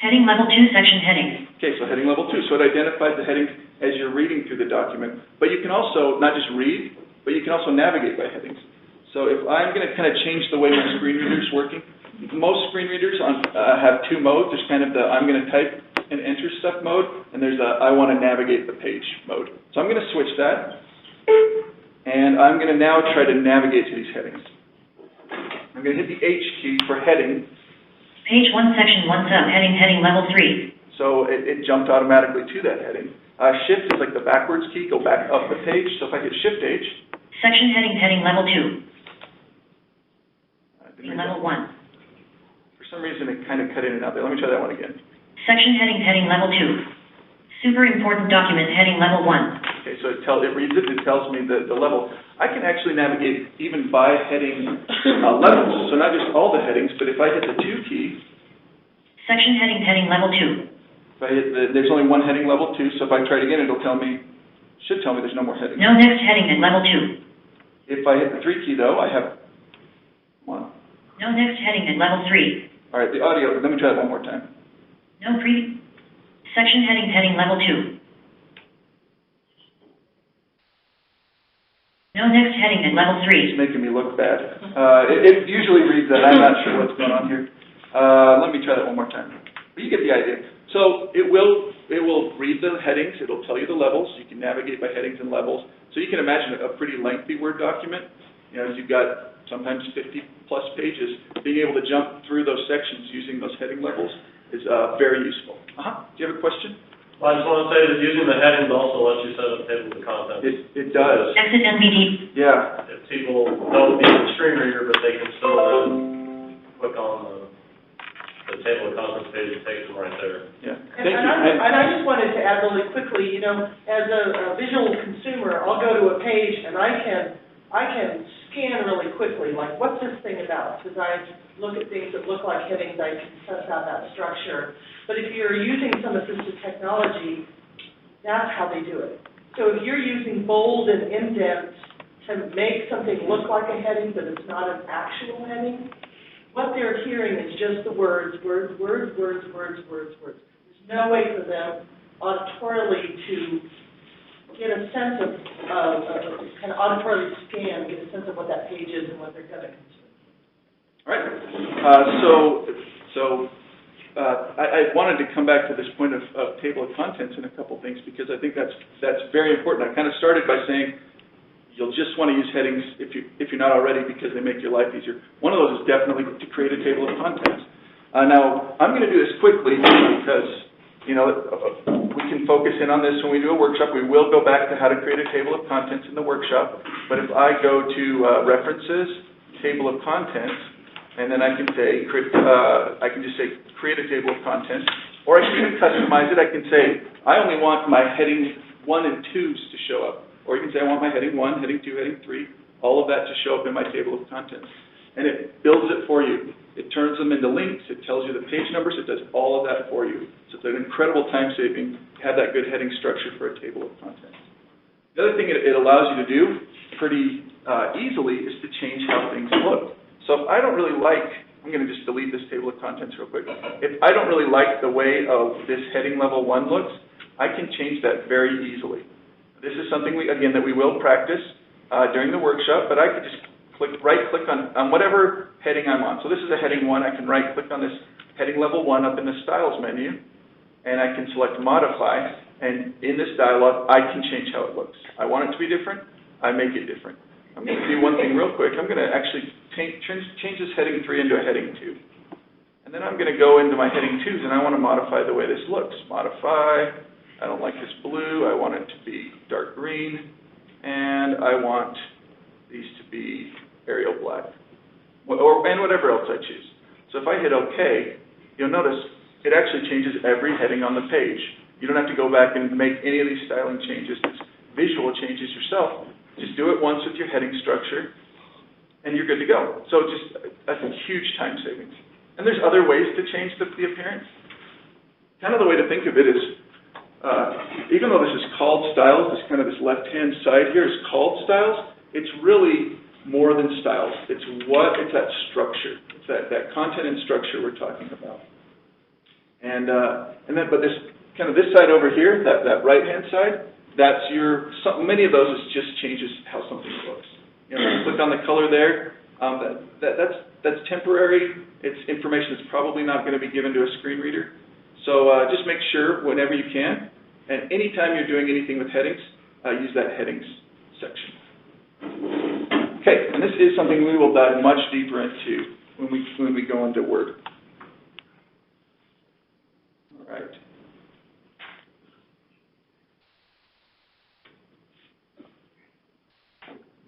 Heading level 2 section heading. Okay, so heading level 2. So it identifies the heading as you're reading through the document. But you can also not just read, but you can also navigate by headings. So if I'm going to kind of change the way my screen reader is working, most screen readers have two modes. There's kind of the I'm going to type and enter stuff mode, and there's a I want to navigate the page mode. So I'm going to switch that, and I'm going to now try to navigate to these headings. I'm going to hit the H key for heading. Page 1, section 1 sub, heading level 3. So it jumped automatically to that heading. Shift is like the backwards key, go back up the page. So if I hit Shift H. Section heading level 2. Level 1. For some reason it kind of cut in and out there. Let me try that one again. Section heading level 2. Super important document heading level 1. Okay, so it reads it, it tells me the level. I can actually navigate even by heading levels, so not just all the headings, but if I hit the 2 key. Section heading level 2. If I hit there's only one heading, level 2, so if I try it again, should tell me there's no more headings. No next heading at level 2. If I hit the 3 key though, I have one. No next heading at level 3. All right, the audio, let me try that one more time. No section heading level 2. No next heading at level 3. It's making me look bad. It usually reads that. I'm not sure what's going on here. Let me try that one more time. But you get the idea. So it will read the headings. It'll tell you the levels. You can navigate by headings and levels. So you can imagine a pretty lengthy Word document. You know, you've got sometimes 50-plus pages. Being able to jump through those sections using those heading levels is very useful. Do you have a question? Well, I just want to say that using the headings also lets you set up tables of contents. It does. Exit NVD. Yeah. If people don't be a screen reader, but they can still then click on the table of contents page, it takes them right there. Yeah. And I just wanted to add really quickly, you know, as a visual consumer, I'll go to a page and I can scan really quickly, like, what's this thing about? Because I look at things that look like headings, I can suss out that structure. But if you're using some assistive technology, that's how they do it. So if you're using bold and indents to make something look like a heading, but it's not an actual heading, what they're hearing is just the words. There's no way for them auditorily to get a sense of, kind of auditorily scan, get a sense of what that page is and what they're going to consume. All right. I wanted to come back to this point of table of contents in a couple things because I think that's very important. I kind of started by saying you'll just want to use headings if you're not already because they make your life easier. One of those is definitely to create a table of contents. Now, I'm going to do this quickly because, you know, we can focus in on this when we do a workshop. We will go back to how to create a table of contents in the workshop. But if I go to References, Table of Contents, and then I can say, I can just say create a table of contents, or I can even customize it. I can say I only want my headings 1 and 2s to show up, or you can say I want my heading 1, heading 2, heading 3, all of that to show up in my table of contents, and it builds it for you. It turns them into links. It tells you the page numbers. It does all of that for you. So it's an incredible time saving to have that good heading structure for a table of contents. The other thing it allows you to do pretty easily is to change how things look. So if I don't really like, I'm going to just delete this table of contents real quick. If I don't really like the way of this heading level 1 looks, I can change that very easily. This is something, that we will practice during the workshop, but I could just right-click on whatever heading I'm on. So this is a heading 1. I can right-click on this heading level 1 up in the Styles menu, and I can select Modify, and in this dialog, I can change how it looks. I want it to be different, I make it different. I'm going to do one thing real quick. I'm going to actually change this heading 3 into a heading 2. And then I'm going to go into my heading 2s, and I want to modify the way this looks. Modify. I don't like this blue. I want it to be dark green. And I want these to be Arial black. And whatever else I choose. So if I hit OK, you'll notice it actually changes every heading on the page. You don't have to go back and make any of these styling changes. It's visual changes yourself. Just do it once with your heading structure, and you're good to go. So that's a huge time savings. And there's other ways to change the appearance. Kind of the way to think of it is, even though this is called styles, this left-hand side here is called styles, it's really more than styles. It's that structure. It's that content and structure we're talking about. But this side over here, that right-hand side, many of those just changes how something looks. You know, click on the color there. That's temporary. It's information that's probably not going to be given to a screen reader. So just make sure whenever you can, and anytime you're doing anything with headings, use that headings section. Okay, and this is something we will dive much deeper into when we go into Word. All right.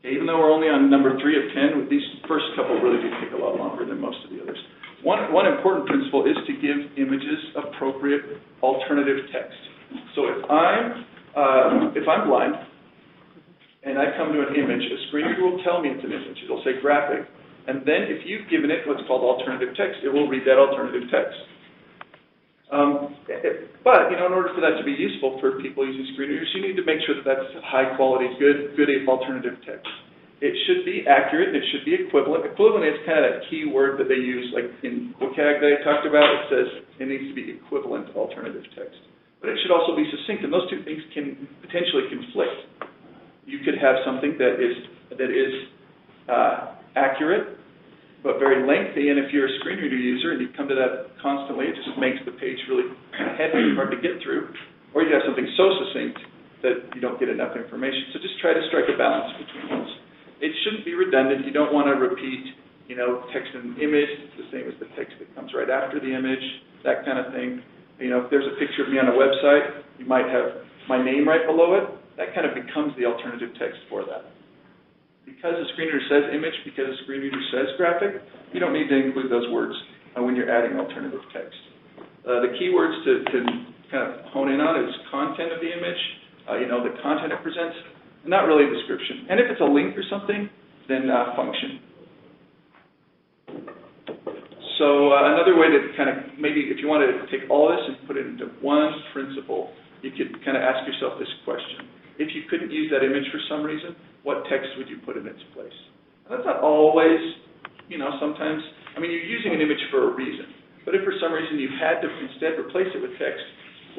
Even though we're only on number 3 of 10, these first couple really do take a lot longer than most of the others. One important principle is to give images appropriate alternative text. So if I'm blind and I come to an image, a screen reader will tell me it's an image. It'll say graphic. And then if you've given it what's called alternative text, it will read that alternative text. But, in order for that to be useful for people using screen readers, you need to make sure that that's high quality, good alternative text. It should be accurate, and it should be equivalent. Equivalent is kind of that key word that they use, like in WCAG that I talked about, it says it needs to be equivalent alternative text. But it should also be succinct, and those two things can potentially conflict. You could have something that is accurate, but very lengthy, and if you're a screen reader user and you come to that constantly, it just makes the page really heavy and hard to get through. Or you have something so succinct that you don't get enough information. So just try to strike a balance between those. It shouldn't be redundant. You don't want to repeat, text and image. It's the same as the text that comes right after the image, that kind of thing. If there's a picture of me on a website, you might have my name right below it. That kind of becomes the alternative text for that. Because the screen reader says image, because the screen reader says graphic, you don't need to include those words when you're adding alternative text. The keywords to kind of hone in on is content of the image, the content it presents, not really a description. And if it's a link or something, then function. So another way to kind of, maybe if you want to take all this and put it into one principle, you could kind of ask yourself this question. If you couldn't use that image for some reason, what text would you put in its place? And that's not always, sometimes, you're using an image for a reason. But if for some reason you had to instead replace it with text,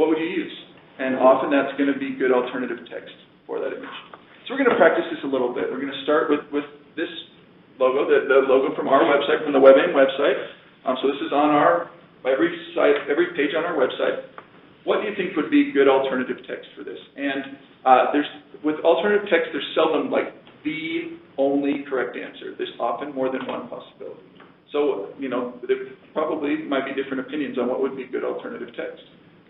what would you use? And often that's going to be good alternative text for that image. So we're going to practice this a little bit. We're going to start with this logo, the logo from our website, from the WebAIM website. So this is on every page on our website. What do you think would be good alternative text for this? And with alternative text, there's seldom the only correct answer. There's often more than one possibility. So, there probably might be different opinions on what would be good alternative text.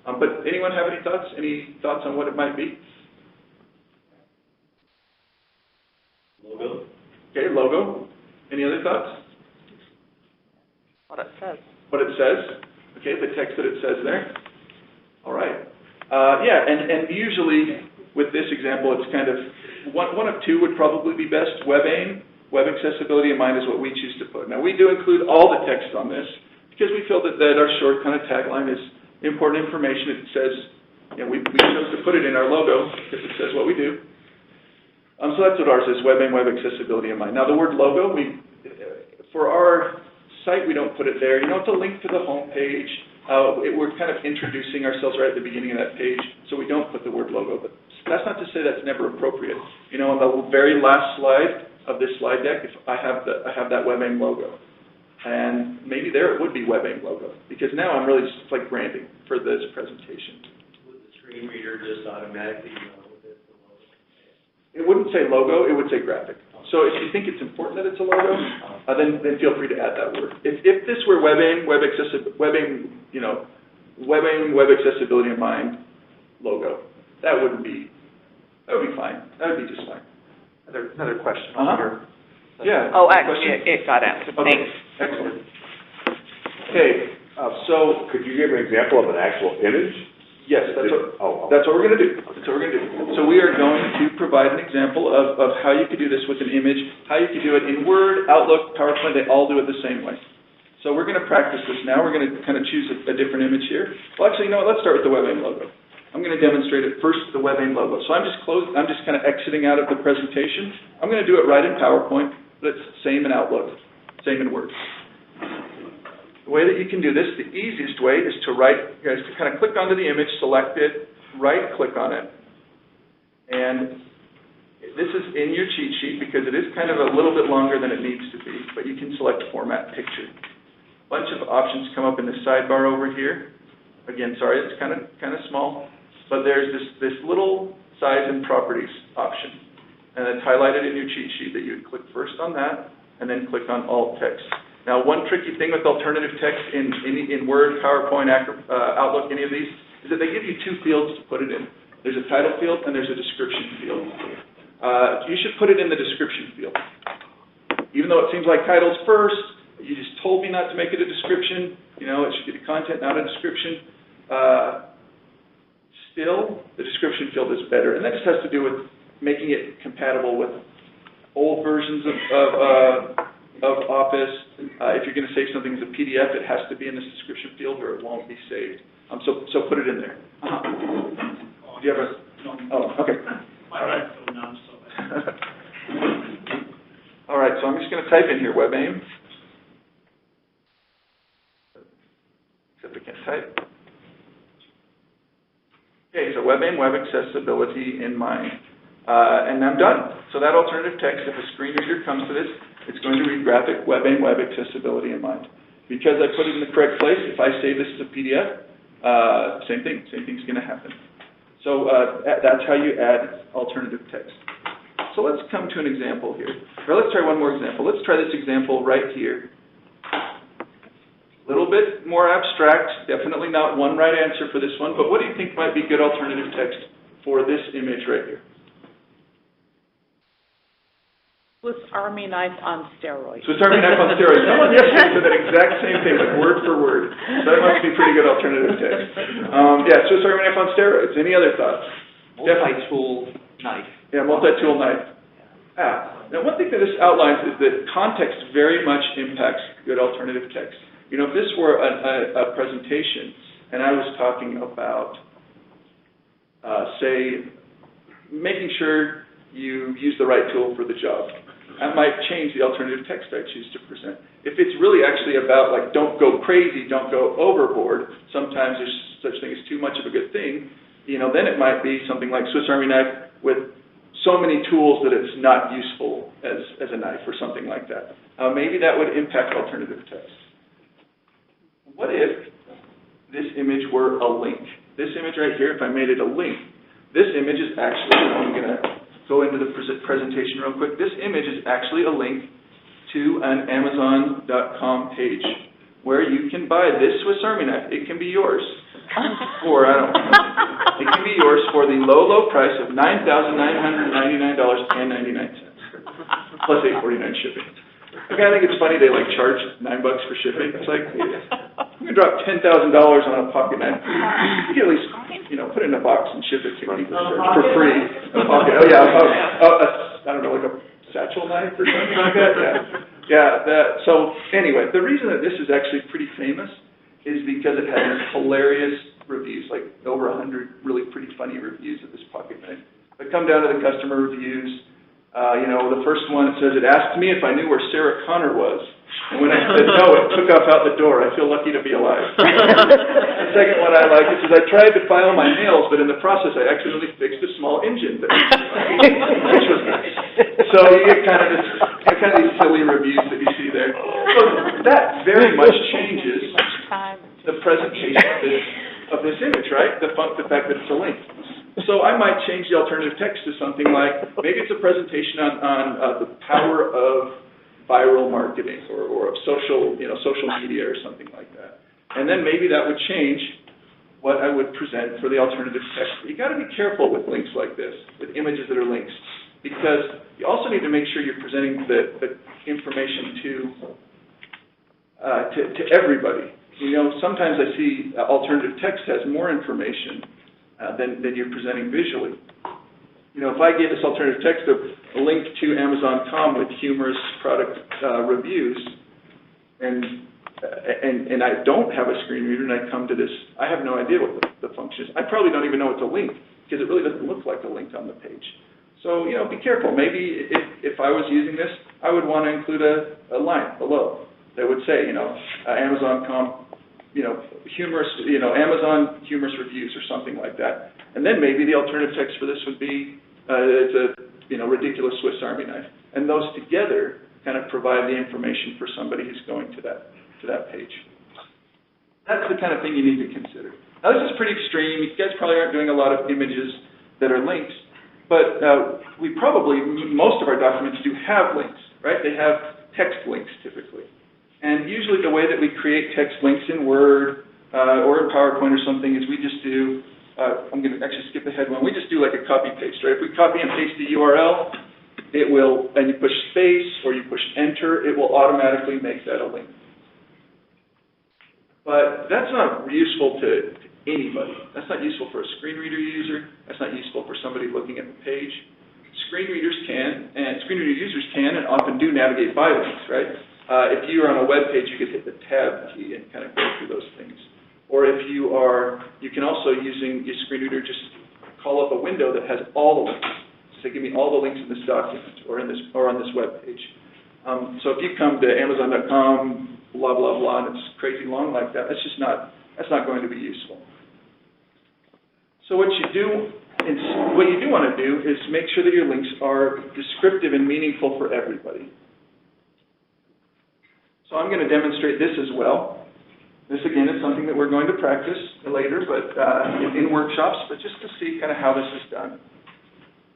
But anyone have any thoughts? Any thoughts on what it might be? Logo. Okay, logo. Any other thoughts? What it says. What it says. Okay, the text that it says there. All right. And usually with this example, it's kind of one of two would probably be best. WebAIM, web accessibility in mind is what we choose to put. Now, we do include all the text on this because we feel that our short kind of tagline is important information. It says, we chose to put it in our logo because it says what we do. So that's what ours is, WebAIM, web accessibility in mind. Now, the word logo, for our site, we don't put it there. It's a link to the home page. We're kind of introducing ourselves right at the beginning of that page, so we don't put the word logo. But that's not to say that's never appropriate. On the very last slide of this slide deck, I have that WebAIM logo. And maybe there it would be WebAIM logo, because now I'm really just branding for this presentation. Would the screen reader just automatically know that it's a logo? It wouldn't say logo, it would say graphic. So if you think it's important that it's a logo, then feel free to add that word. If this were WebAIM, web accessibility in mind logo, that would be fine. That would be just fine. Another question over here. Yeah. Oh, actually, it got answered. Okay. Thanks. Excellent. Okay, so Could you give an example of an actual image? yes, that's what we're going to do. That's what we're going to do. So we are going to provide an example of how you could do this with an image, how you could do it in Word, Outlook, PowerPoint. They all do it the same way. So we're going to practice this now. We're going to kind of choose a different image here. Well, actually, let's start with the WebAIM logo. I'm going to demonstrate it first, the WebAIM logo. So I'm just kind of exiting out of the presentation. I'm going to do it right in PowerPoint, but it's same in Outlook, same in Word. The way that you can do this, the easiest way is to kind of click onto the image, select it, right-click on it. And this is in your cheat sheet because it is kind of a little bit longer than it needs to be, but you can select Format Picture. A bunch of options come up in the sidebar over here. Again, sorry, it's kind of small, but there's this little Size and Properties option. And it's highlighted in your cheat sheet that you would click first on that, and then click on Alt Text. Now, one tricky thing with alternative text in Word, PowerPoint, Outlook, any of these, is that they give you two fields to put it in. There's a title field and there's a description field. You should put it in the description field. Even though it seems like title's first, you just told me not to make it a description. It should be the content, not a description. Still, the description field is better. And that just has to do with making it compatible with old versions of of Office. If you're going to save something as a PDF, it has to be in this description field or it won't be saved. So put it in there. Do you have a? Oh, okay. All right. All right, so I'm just going to type in here WebAIM. Except I can't type. Okay, so WebAIM, web accessibility in mind. And I'm done. So that alternative text, if a screen reader comes to this, it's going to read graphic WebAIM, web accessibility in mind. Because I put it in the correct place, if I save this as a PDF, same thing's going to happen. So that's how you add alternative text. So let's come to an example here. Or let's try one more example. Let's try this example right here. A little bit more abstract, definitely not one right answer for this one, but what do you think might be good alternative text for this image right here? Swiss Army knife on steroids. Swiss Army knife on steroids. Someone yesterday said that exact same thing, like word for word. So that must be pretty good alternative text. Yeah, Swiss Army knife on steroids. Any other thoughts? Multi-tool knife. Yeah, multi-tool knife. Now one thing that this outlines is that context very much impacts good alternative text. You know, if this were a presentation and I was talking about, say, making sure you use the right tool for the job, I might change the alternative text I choose to present. If it's really actually about, like, don't go crazy, don't go overboard, sometimes there's such thing as too much of a good thing, you know, then it might be something like Swiss Army knife with so many tools that it's not useful as a knife or something like that. Maybe that would impact alternative text. What if this image were a link? This image right here, if I made it a link, this image is actually, I'm going to go into the presentation real quick. This image is actually a link to an Amazon.com page where you can buy this Swiss Army knife. It can be yours for, it can be yours for the low, low price of $9,999.99 plus $8.49 shipping. Okay, I think it's funny they like charge $9 for shipping. It's like, I'm gonna drop $10,000 on a pocket knife. You can at least, you know, put it in a box and ship it to people for free. A pocket. Oh yeah, I don't know, like a satchel knife or something like that. So anyway, the reason that this is actually pretty famous is because it has hilarious reviews, like over 100 really pretty funny reviews of this pocket knife. But come down to the customer reviews. You know, the first one, it says, it asked me if I knew where Sarah Connor was. And when I said no, it took off out the door. I feel lucky to be alive. The second one I like, it says, I tried to file my nails, but in the process I accidentally fixed a small engine thing, which was nice. So you get kind of these silly reviews that you see there. So that very much changes the presentation of this image, right? The fact that it's a link. So I might change the alternative text to something like, maybe it's a presentation on the power of viral marketing or of social media or something like that. And then maybe that would change what I would present for the alternative text. But you got to be careful with links like this, with images that are links, because you also need to make sure you're presenting the information to everybody. You know, sometimes I see alternative text has more information than you're presenting visually. You know, if I gave this alternative text a link to Amazon.com with humorous product reviews, and I don't have a screen reader, and I come to this, I have no idea what the function is. I probably don't even know it's a link, because it really doesn't look like a link on the page. So, you know, be careful. Maybe if I was using this, I would want to include a line below that would say, you know, Amazon.com, you know, humorous, you know, Amazon humorous reviews or something like that. And then maybe the alternative text for this would be, it's a, you know, ridiculous Swiss Army knife. And those together kind of provide the information for somebody who's going to that page. That's the kind of thing you need to consider. Now this is pretty extreme. You guys probably aren't doing a lot of images that are links, but most of our documents do have links, right? They have text links typically. And usually the way that we create text links in Word or in PowerPoint or something is we just do, I'm going to actually skip ahead one, we just do like a copy paste, right? If we copy and paste the URL, it will, and you push space or you push enter, it will automatically make that a link. But that's not useful to anybody. That's not useful for a screen reader user. That's not useful for somebody looking at the page. screen reader users can and often do navigate by links, right? If you are on a web page, you could hit the tab key and kind of go through those things. Or if you can also, using your screen reader, just call up a window that has all the links. So give me all the links in this document or on this web page. So if you come to Amazon.com, blah, blah, blah, and it's crazy long like that, that's not going to be useful. So what you do want to do is make sure that your links are descriptive and meaningful for everybody. So I'm going to demonstrate this as well. This, again, is something that we're going to practice later, but in workshops, but just to see kind of how this is done.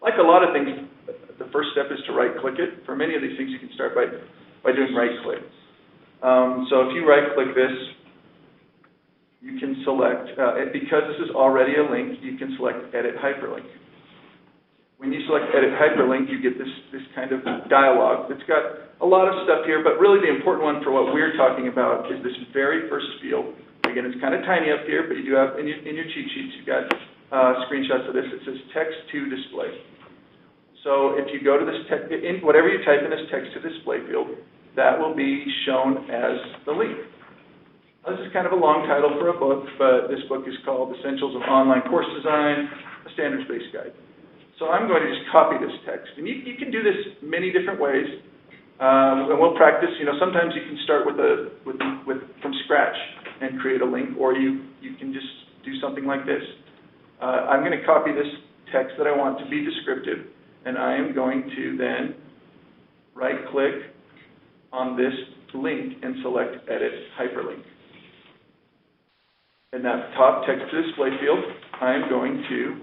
Like a lot of things, the first step is to right-click it. For many of these things, you can start by doing right-click. So if you right-click this, you can select, because this is already a link, you can select Edit Hyperlink. When you select Edit Hyperlink, you get this kind of dialogue that's got a lot of stuff here, but really the important one for what we're talking about is this very first field. Again, it's kind of tiny up here, but you do have, in your cheat sheets, you've got screenshots of this. It says Text to Display. So if you go to this, whatever you type in this Text to Display field, that will be shown as the link. This is kind of a long title for a book, but this book is called Essentials of Online Course Design, a Standards-Based Guide. So I'm going to just copy this text. And you can do this many different ways. And we'll practice, sometimes you can start from scratch and create a link, or you can just do something like this. I'm going to copy this text that I want to be descriptive, and I am going to then right-click on this link and select Edit Hyperlink. In that top text to display field, I am going to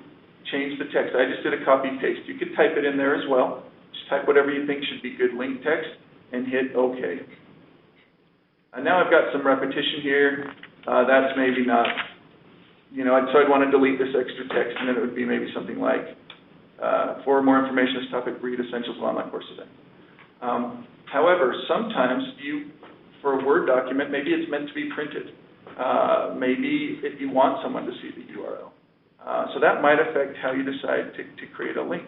change the text. I just did a copy-paste. You could type it in there as well. Just type whatever you think should be good link text and hit OK. And now I've got some repetition here. That's maybe not, so I'd want to delete this extra text, and then it would be maybe something like, for more information on this topic, read Essentials of Online Course Design. However, sometimes for a Word document, maybe it's meant to be printed. Maybe if you want someone to see the URL. So that might affect how you decide to create a link.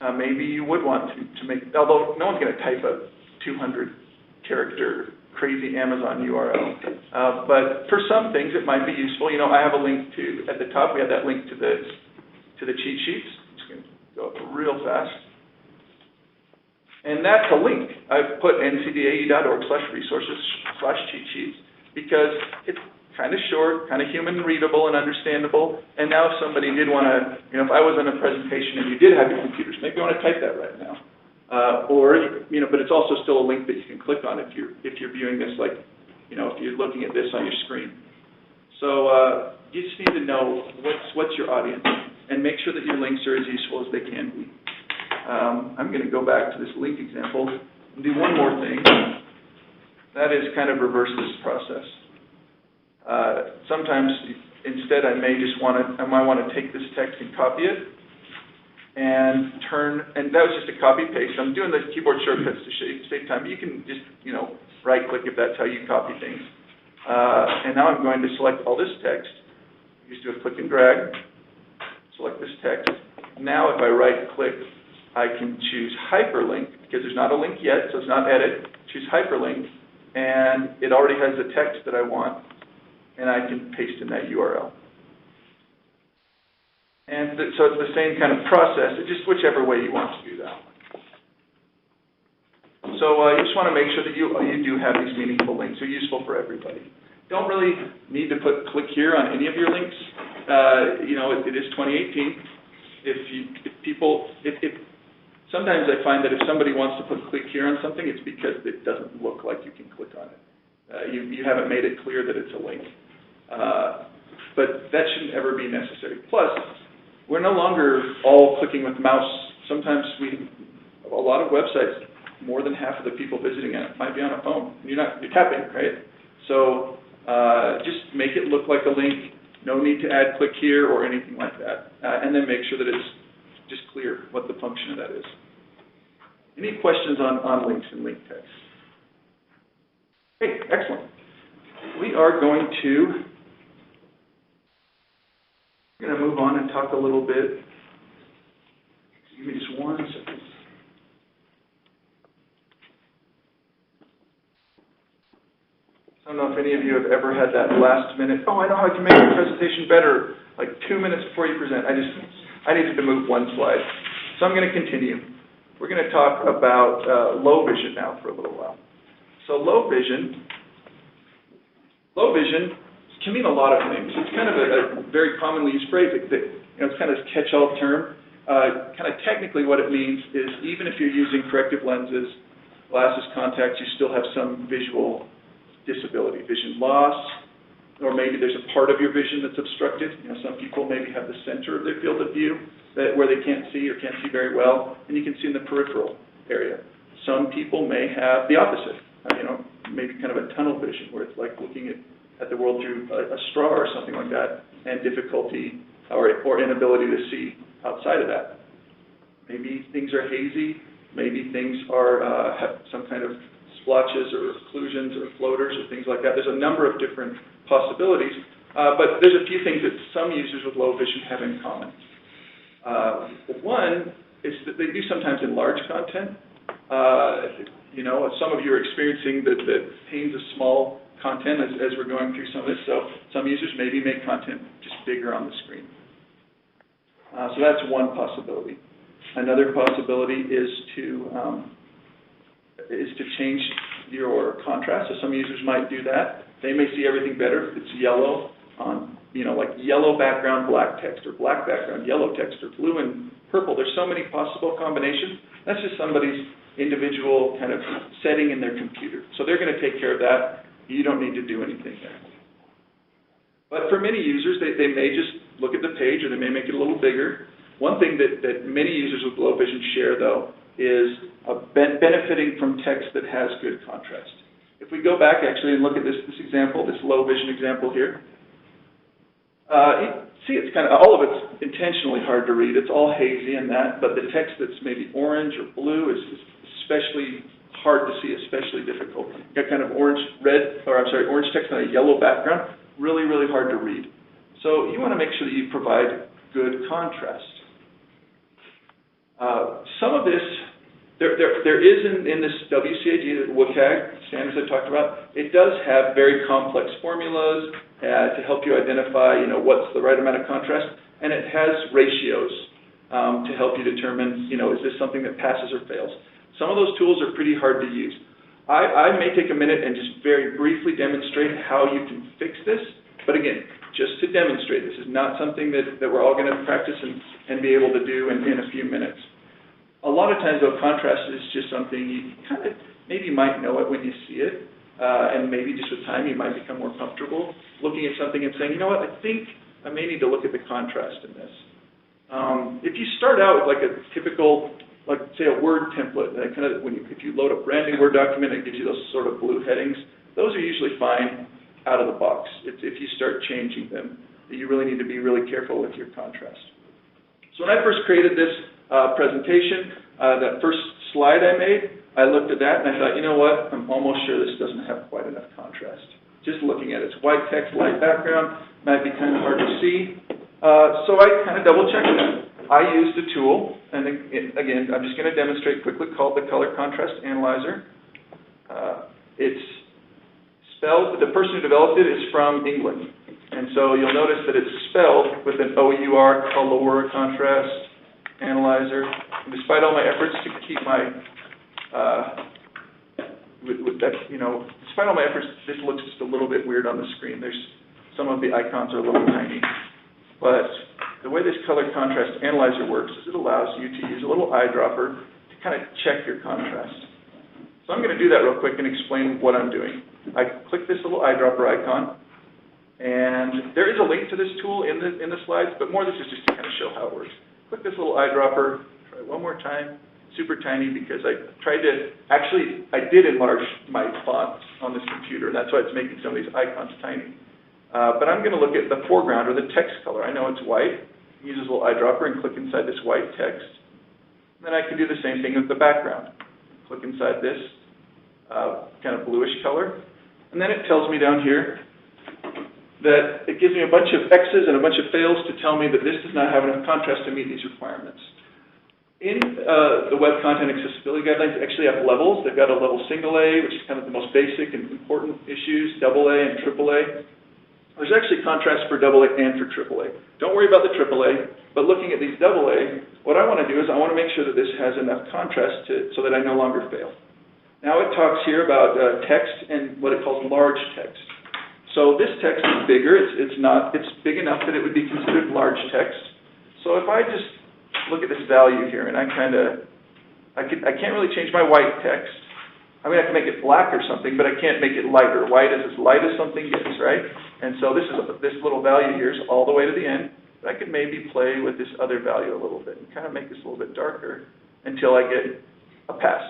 Maybe you would want to make, although no one's going to type a 200-character crazy Amazon URL. But for some things, it might be useful. I have a link to, at the top, we have that link to the cheat sheets. I'm just going to go up real fast. And that's a link. I've put ncdae.org/resources/cheat sheets because it's kind of short, kind of human readable and understandable. And now if somebody did want to, if I was in a presentation and you did have your computers, maybe you want to type that right now. But it's also still a link that you can click on if you're viewing this, like, if you're looking at this on your screen. So you just need to know what's your audience and make sure that your links are as useful as they can be. I'm going to go back to this link example and do one more thing. That is kind of reverse this process. Sometimes, instead, I might want to take this text and copy it, and that was just a copy-paste. I'm doing the keyboard shortcuts to save time. You can just, right-click if that's how you copy things. And now I'm going to select all this text. Just do a click and drag, select this text. Now if I right-click, I can choose hyperlink, because there's not a link yet, so it's not edit. Choose hyperlink, and it already has the text that I want, and I can paste in that URL. And so it's the same kind of process, it's just whichever way you want to do that. So you just want to make sure that you do have these meaningful links. They're useful for everybody. Don't really need to put click here on any of your links. It is 2018. Sometimes I find that if somebody wants to put click here on something, it's because it doesn't look like you can click on it. You haven't made it clear that it's a link. But that shouldn't ever be necessary. Plus, we're no longer all clicking with the mouse. Sometimes a lot of websites, more than half of the people visiting it might be on a phone. You're tapping, right? So just make it look like a link. No need to add click here or anything like that. And then make sure that it's just clear what the function of that is. Any questions on links and link text? Hey, excellent. We are going to move on and talk a little bit. Give me just 1 second. I don't know if any of you have ever had that last minute, oh, I know how I can make the presentation better, like 2 minutes before you present. I needed to move one slide. So I'm going to continue. We're going to talk about low vision now for a little while. So low vision can mean a lot of things. It's kind of a very commonly used phrase that it's kind of this catch-all term. Kind of technically what it means is even if you're using corrective lenses, glasses, contacts, you still have some visual disability, vision loss, or maybe there's a part of your vision that's obstructed. Some people maybe have the center of their field of view where they can't see or can't see very well, and you can see in the peripheral area. Some people may have the opposite, maybe kind of a tunnel vision where it's like looking at the world through a straw or something like that, and difficulty or inability to see outside of that. Maybe things are hazy, maybe things are have some kind of splotches or occlusions or floaters or things like that. There's a number of different possibilities, but there's a few things that some users with low vision have in common. One is that they do sometimes enlarge content. Some of you are experiencing the pains of small content as we're going through some of this, so some users maybe make content just bigger on the screen. So that's one possibility. Another possibility is to change your contrast. So some users might do that. They may see everything better if it's yellow on, like yellow background, black text, or black background, yellow text, or blue and purple. There's so many possible combinations. That's just somebody's individual kind of setting in their computer. So they're going to take care of that. You don't need to do anything there. But for many users, they may just look at the page, or they may make it a little bigger. One thing that many users with low vision share, though, is benefiting from text that has good contrast. If we go back actually and look at this example, this low vision example here, you see it's kind of, all of it's intentionally hard to read. It's all hazy and that, but the text that's maybe orange or blue is especially hard to see, especially difficult. You've got kind of orange text on a yellow background, really, really hard to read. So you want to make sure that you provide good contrast. Some of this, there is in this WCAG, the WCAG standards I talked about, it does have very complex formulas to help you identify, what's the right amount of contrast, and it has ratios to help you determine, is this something that passes or fails. Some of those tools are pretty hard to use. I may take a minute and just very briefly demonstrate how you can fix this, but again, just to demonstrate, this is not something that we're all going to practice and be able to do in a few minutes. A lot of times, though, contrast is just something you kind of maybe might know it when you see it, and maybe just with time you might become more comfortable looking at something and saying, you know what, I think I may need to look at the contrast in this. If you start out with like a typical, like say a Word template, that kind of if you load a brand new Word document, it gives you those sort of blue headings. Those are usually fine out of the box. It's if you start changing them that you really need to be really careful with your contrast. So when I first created this presentation, that first slide I made, I looked at that and I thought, you know what, I'm almost sure this doesn't have quite enough contrast. Just looking at it, it's white text, light background, might be kind of hard to see. So I kind of double checked that. I used a tool, and again, I'm just going to demonstrate quickly, called the Color Contrast Analyzer. It's spelled, the person who developed it is from England. And so you'll notice that it's spelled with an O-U-R, Color Contrast Analyzer. And despite all my efforts to keep my, despite all my efforts, this looks just a little bit weird on the screen. Some of the icons are a little tiny. But the way this Color Contrast Analyzer works is it allows you to use a little eyedropper to kind of check your contrast. So I'm going to do that real quick and explain what I'm doing. I click this little eyedropper icon, and there is a link to this tool in the slides, but more this is just to kind of show how it works. Click this little eyedropper, try one more time, super tiny because I did enlarge my font on this computer, and that's why it's making some of these icons tiny. But I'm going to look at the foreground or the text color. I know it's white. Use this little eyedropper and click inside this white text. And then I can do the same thing with the background. Click inside this kind of bluish color. And then it tells me down here that it gives me a bunch of X's and a bunch of fails to tell me that this does not have enough contrast to meet these requirements. In the Web Content Accessibility Guidelines, they actually have levels. They've got a level single A, which is kind of the most basic and important issues, double A and triple A. There's actually contrast for double A and for triple A. Don't worry about the triple A, but looking at these double A, what I want to do is I want to make sure that this has enough contrast so that I no longer fail. Now it talks here about text and what it calls large text. So this text is bigger. It's big enough that it would be considered large text. So if I just look at this value here, and I can't really change my white text. I mean, I can make it black or something, but I can't make it lighter. White is as light as something gets, right? And so this little value here is all the way to the end, but I could maybe play with this other value a little bit and kind of make this a little bit darker until I get a pass.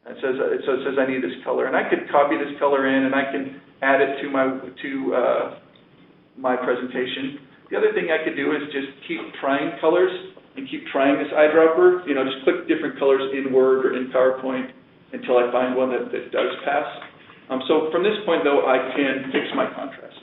And it says I need this color, and I could copy this color in, and I can add it to my presentation. The other thing I could do is just keep trying colors and keep trying this eyedropper. Just click different colors in Word or in PowerPoint until I find one that does pass. So from this point, though, I can fix my contrast.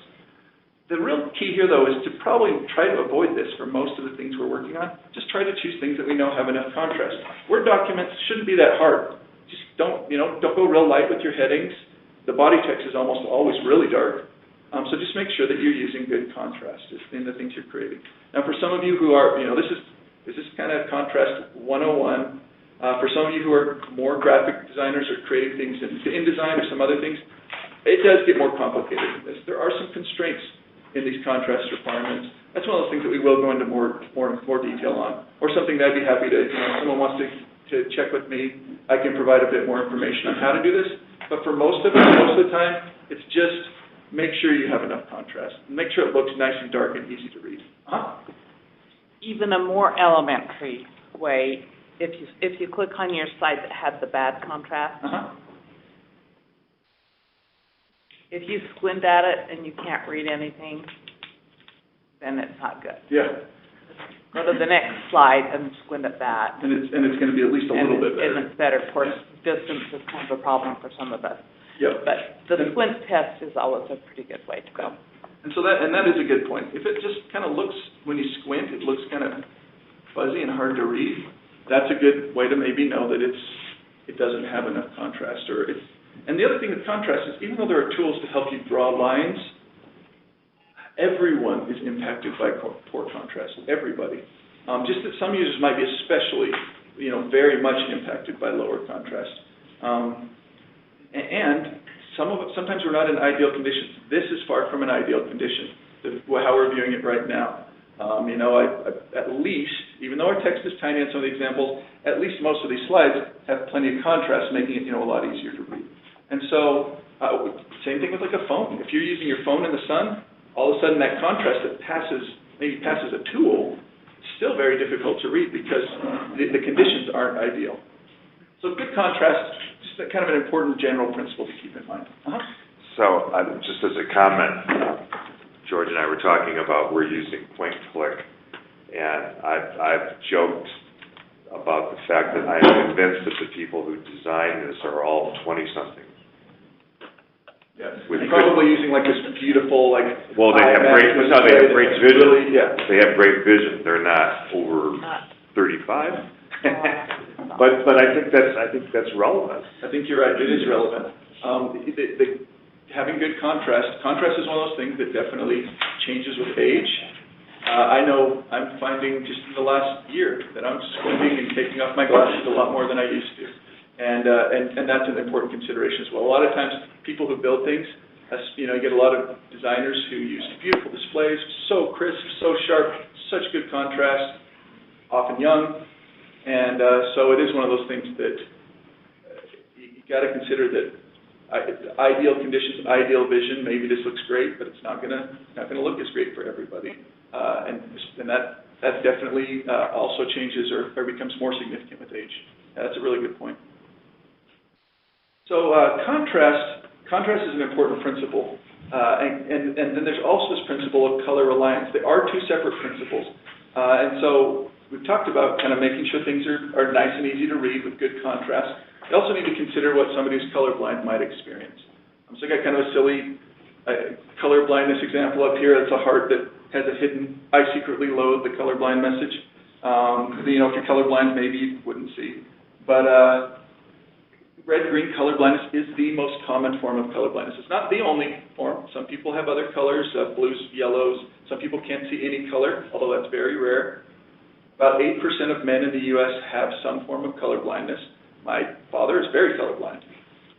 The real key here, though, is to probably try to avoid this for most of the things we're working on. Just try to choose things that we know have enough contrast. Word documents shouldn't be that hard. Just don't go real light with your headings. The body text is almost always really dark. So just make sure that you're using good contrast in the things you're creating. Now, for some of you who are, this is kind of contrast 101. For some of you who are more graphic designers or creating things in InDesign or some other things, it does get more complicated than this. There are some constraints in these contrast requirements. That's one of those things that we will go into more detail on, or something that I'd be happy to, if someone wants to check with me, I can provide a bit more information on how to do this. But for most of the time, it's just make sure you have enough contrast. Make sure it looks nice and dark and easy to read. Even a more elementary way, if you click on your site that had the bad contrast, if you squint at it and you can't read anything, then it's not good. Yeah. Go to the next slide and squint at that. And it's going to be at least a little bit better. And it's better. Of course, distance is kind of a problem for some of us. Yep. But the squint test is always a pretty good way to go. And so that is a good point. If it just kind of looks, when you squint, it looks kind of fuzzy and hard to read, that's a good way to maybe know that it doesn't have enough contrast. And the other thing with contrast is, even though there are tools to help you draw lines, everyone is impacted by poor contrast. Everybody. Just that some users might be especially, very much impacted by lower contrast. And sometimes we're not in ideal conditions. This is far from an ideal condition, how we're viewing it right now. At least, even though our text is tiny in some of the examples, at least most of these slides have plenty of contrast, making it a lot easier to read. And so, same thing with like a phone. If you're using your phone in the sun, all of a sudden that contrast that maybe passes a tool, it's still very difficult to read because the conditions aren't ideal. So good contrast, just kind of an important general principle to keep in mind. So, just as a comment, George and I were talking about we're using point and click, and I've joked about the fact that I'm convinced that the people who designed this are all 20-somethings. Yes, probably using like this beautiful, well, they have great vision. Really, yeah. They have great vision. They're not over 35. But I think that's relevant. I think you're right. It is relevant. Having good contrast is one of those things that definitely changes with age. I know I'm finding just in the last year that I'm squinting and taking off my glasses a lot more than I used to. And that's an important consideration as well. A lot of times, people who build things, you get a lot of designers who use beautiful displays, so crisp, so sharp, such good contrast, often young, and so it is one of those things that you got to consider that ideal conditions, ideal vision. Maybe this looks great, but it's not gonna look as great for everybody, and that definitely also changes or becomes more significant with age. That's a really good point. So contrast is an important principle, and then there's also this principle of color reliance. They are two separate principles, and so we've talked about kind of making sure things are nice and easy to read with good contrast. You also need to consider what somebody who's colorblind might experience. So I got kind of a silly color blindness example up here. It's a heart that has a hidden, I secretly loathe the colorblind message. You know, if you're colorblind, maybe you wouldn't see. But red-green color blindness is the most common form of color blindness. It's not the only form. Some people have other colors, blues, yellows. Some people can't see any color, although that's very rare. About 8% of men in the U.S. have some form of color blindness. My father is very colorblind.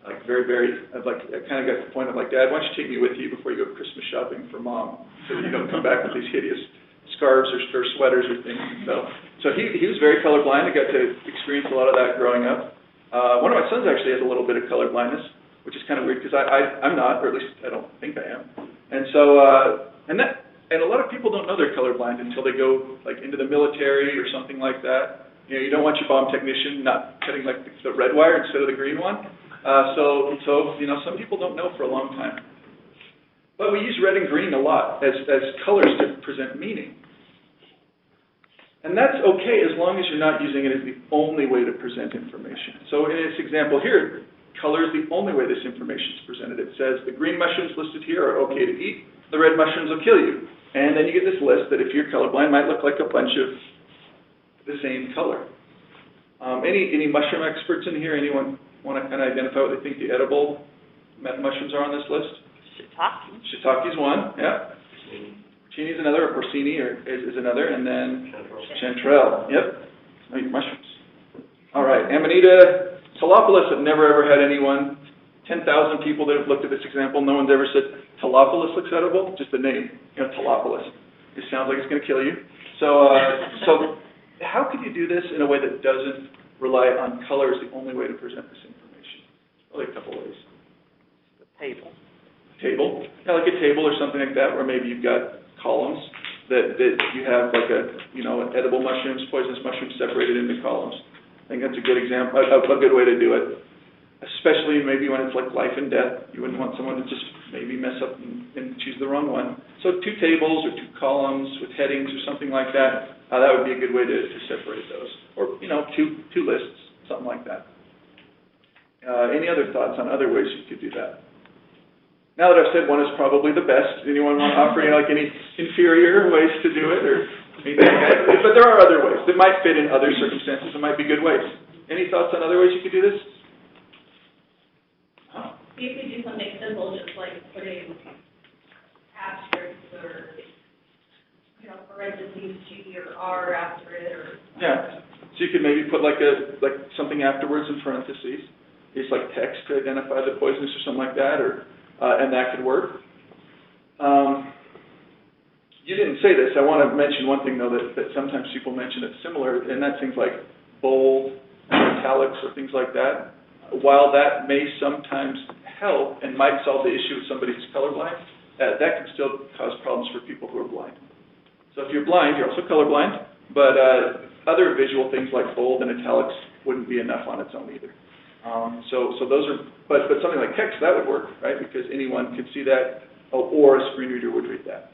Like very, I kind of got to the point of like, Dad, why don't you take me with you before you go Christmas shopping for Mom, so that you don't come back with these hideous scarves or sweaters or things. So he was very colorblind. I got to experience a lot of that growing up. One of my sons actually has a little bit of color blindness, which is kind of weird because I'm not, or at least I don't think I am. And so, and a lot of people don't know they're colorblind until they go like into the military or something like that. You know, you don't want your bomb technician not cutting like the red wire instead of the green one. So you know, some people don't know for a long time. But we use red and green a lot as colors to present meaning. And that's okay as long as you're not using it as the only way to present information. So in this example here, color is the only way this information is presented. It says the green mushrooms listed here are okay to eat, the red mushrooms will kill you. And then you get this list that if you're colorblind might look like a bunch of the same color. Any mushroom experts in here? Anyone want to kind of identify what they think the edible mushrooms are on this list? Shiitake. Shiitake's one, yeah. Porcini is another, or porcini is another, and then chanterelle. Yep, mushrooms. All right, Amanita, Talopolis, I've never ever had anyone, 10,000 people that have looked at this example, no one's ever said, Talopolis looks edible, just the name, Talopolis. It sounds like it's going to kill you. So how could you do this in a way that doesn't rely on color as the only way to present this information? Probably a couple ways. The table. Table, yeah, like a table or something like that, where maybe you've got columns that you have like edible mushrooms, poisonous mushrooms separated into columns. I think that's a good example, a good way to do it. Especially maybe when it's like life and death. You wouldn't want someone to just maybe mess up and choose the wrong one. So 2 tables or 2 columns with headings or something like that, that would be a good way to separate those. Or, two lists, something like that. Any other thoughts on other ways you could do that? Now that I've said one is probably the best, anyone want to offer any inferior ways to do it or anything like that? But there are other ways that might fit in other circumstances and might be good ways. Any thoughts on other ways you could do this? You could do something simple, just like putting asterisks or, parentheses, G or R after it, or... Yeah, so you could maybe put like something afterwards in parentheses. It's like text to identify the poisonous or something like that, and that could work. You didn't say this. I want to mention one thing, though, that sometimes people mention that's similar, and that's things like bold, italics, or things like that. While that may sometimes help and might solve the issue with somebody who's colorblind, that can still cause problems for people who are blind. So if you're blind, you're also colorblind, but other visual things like bold and italics wouldn't be enough on its own either. So those are, but something like text, that would work, right? Because anyone could see that, or a screen reader would read that.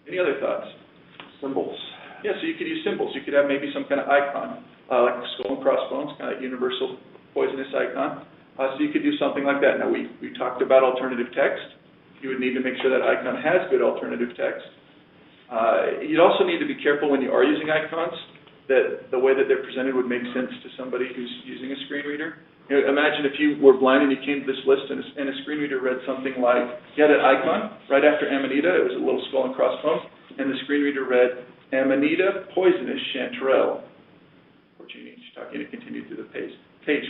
Any other thoughts? Symbols. Yeah, so you could use symbols. You could have maybe some kind of icon, like skull and crossbones, kind of universal poisonous icon. So you could do something like that. Now, we talked about alternative text. You would need to make sure that icon has good alternative text. You'd also need to be careful when you are using icons that the way that they're presented would make sense to somebody who's using a screen reader. Imagine if you were blind and you came to this list and a screen reader read something like, you had an icon right after Amanita, it was a little skull and crossbones, and the screen reader read, Amanita poisonous chanterelle. Porcini, Shiitake, and it continued through the page.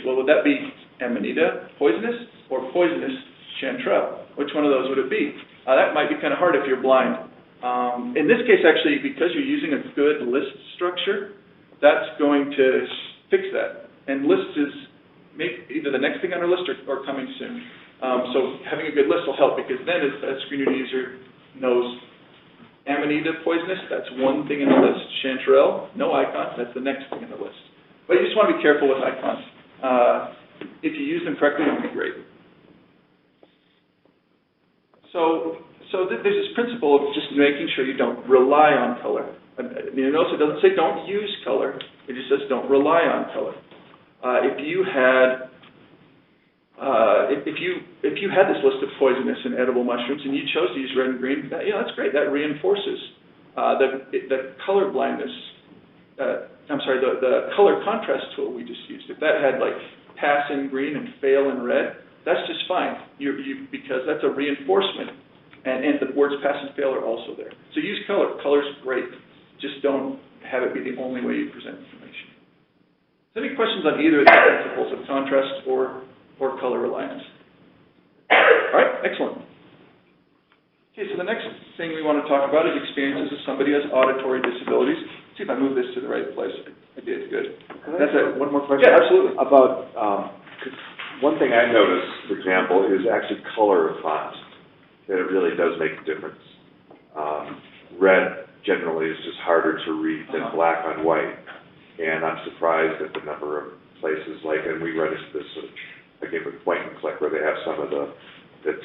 Well, would that be Amanita poisonous or poisonous chanterelle? Which one of those would it be? That might be kind of hard if you're blind. In this case, actually, because you're using a good list structure, that's going to fix that. And lists is either the next thing on our list or coming soon. So having a good list will help, because then as a screen reader user knows Amanita poisonous, that's one thing in the list. Chanterelle, no icon, that's the next thing in the list. But you just want to be careful with icons. If you use them correctly, it would be great. So there's this principle of just making sure you don't rely on color. You notice it doesn't say don't use color, it just says don't rely on color. If you had this list of poisonous and edible mushrooms and you chose to use red and green, that's great. That reinforces the color blindness the color contrast tool we just used, if that had like pass in green and fail in red, that's just fine, because that's a reinforcement, and the words pass and fail are also there. So use color. Color's great. Just don't have it be the only way you present information. So any questions on either of the principles of contrast or color reliance? All right, excellent. Okay, so the next thing we want to talk about is experiences of somebody who has auditory disabilities. Let's see if I move this to the right place. I did, good. That's it. One more question? Yeah, absolutely. About, one thing I noticed, for example, is actually color of font. That it really does make a difference. Red generally is just harder to read than black on white. And I'm surprised at the number of places like, and we run into this again with point and click, where they have some of the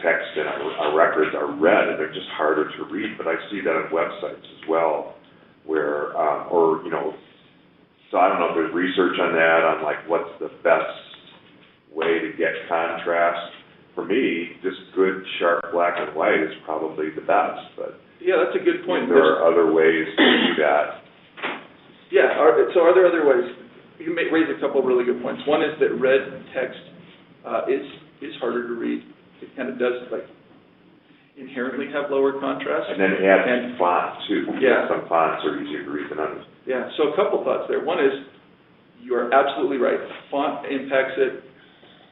text in our records are red and they're just harder to read. But I see that on websites as well, where, so I don't know if there's research on that, on like what's the best way to get contrast. For me, just good, sharp black and white is probably the best, but yeah, that's a good point. There are other ways to do that. Yeah, so are there other ways? You may raise a couple of really good points. One is that red text is harder to read. It kind of does like inherently have lower contrast. And then add font too. Yeah. Some fonts are easier to read than others. Yeah, so a couple thoughts there. One is, you are absolutely right. Font impacts it.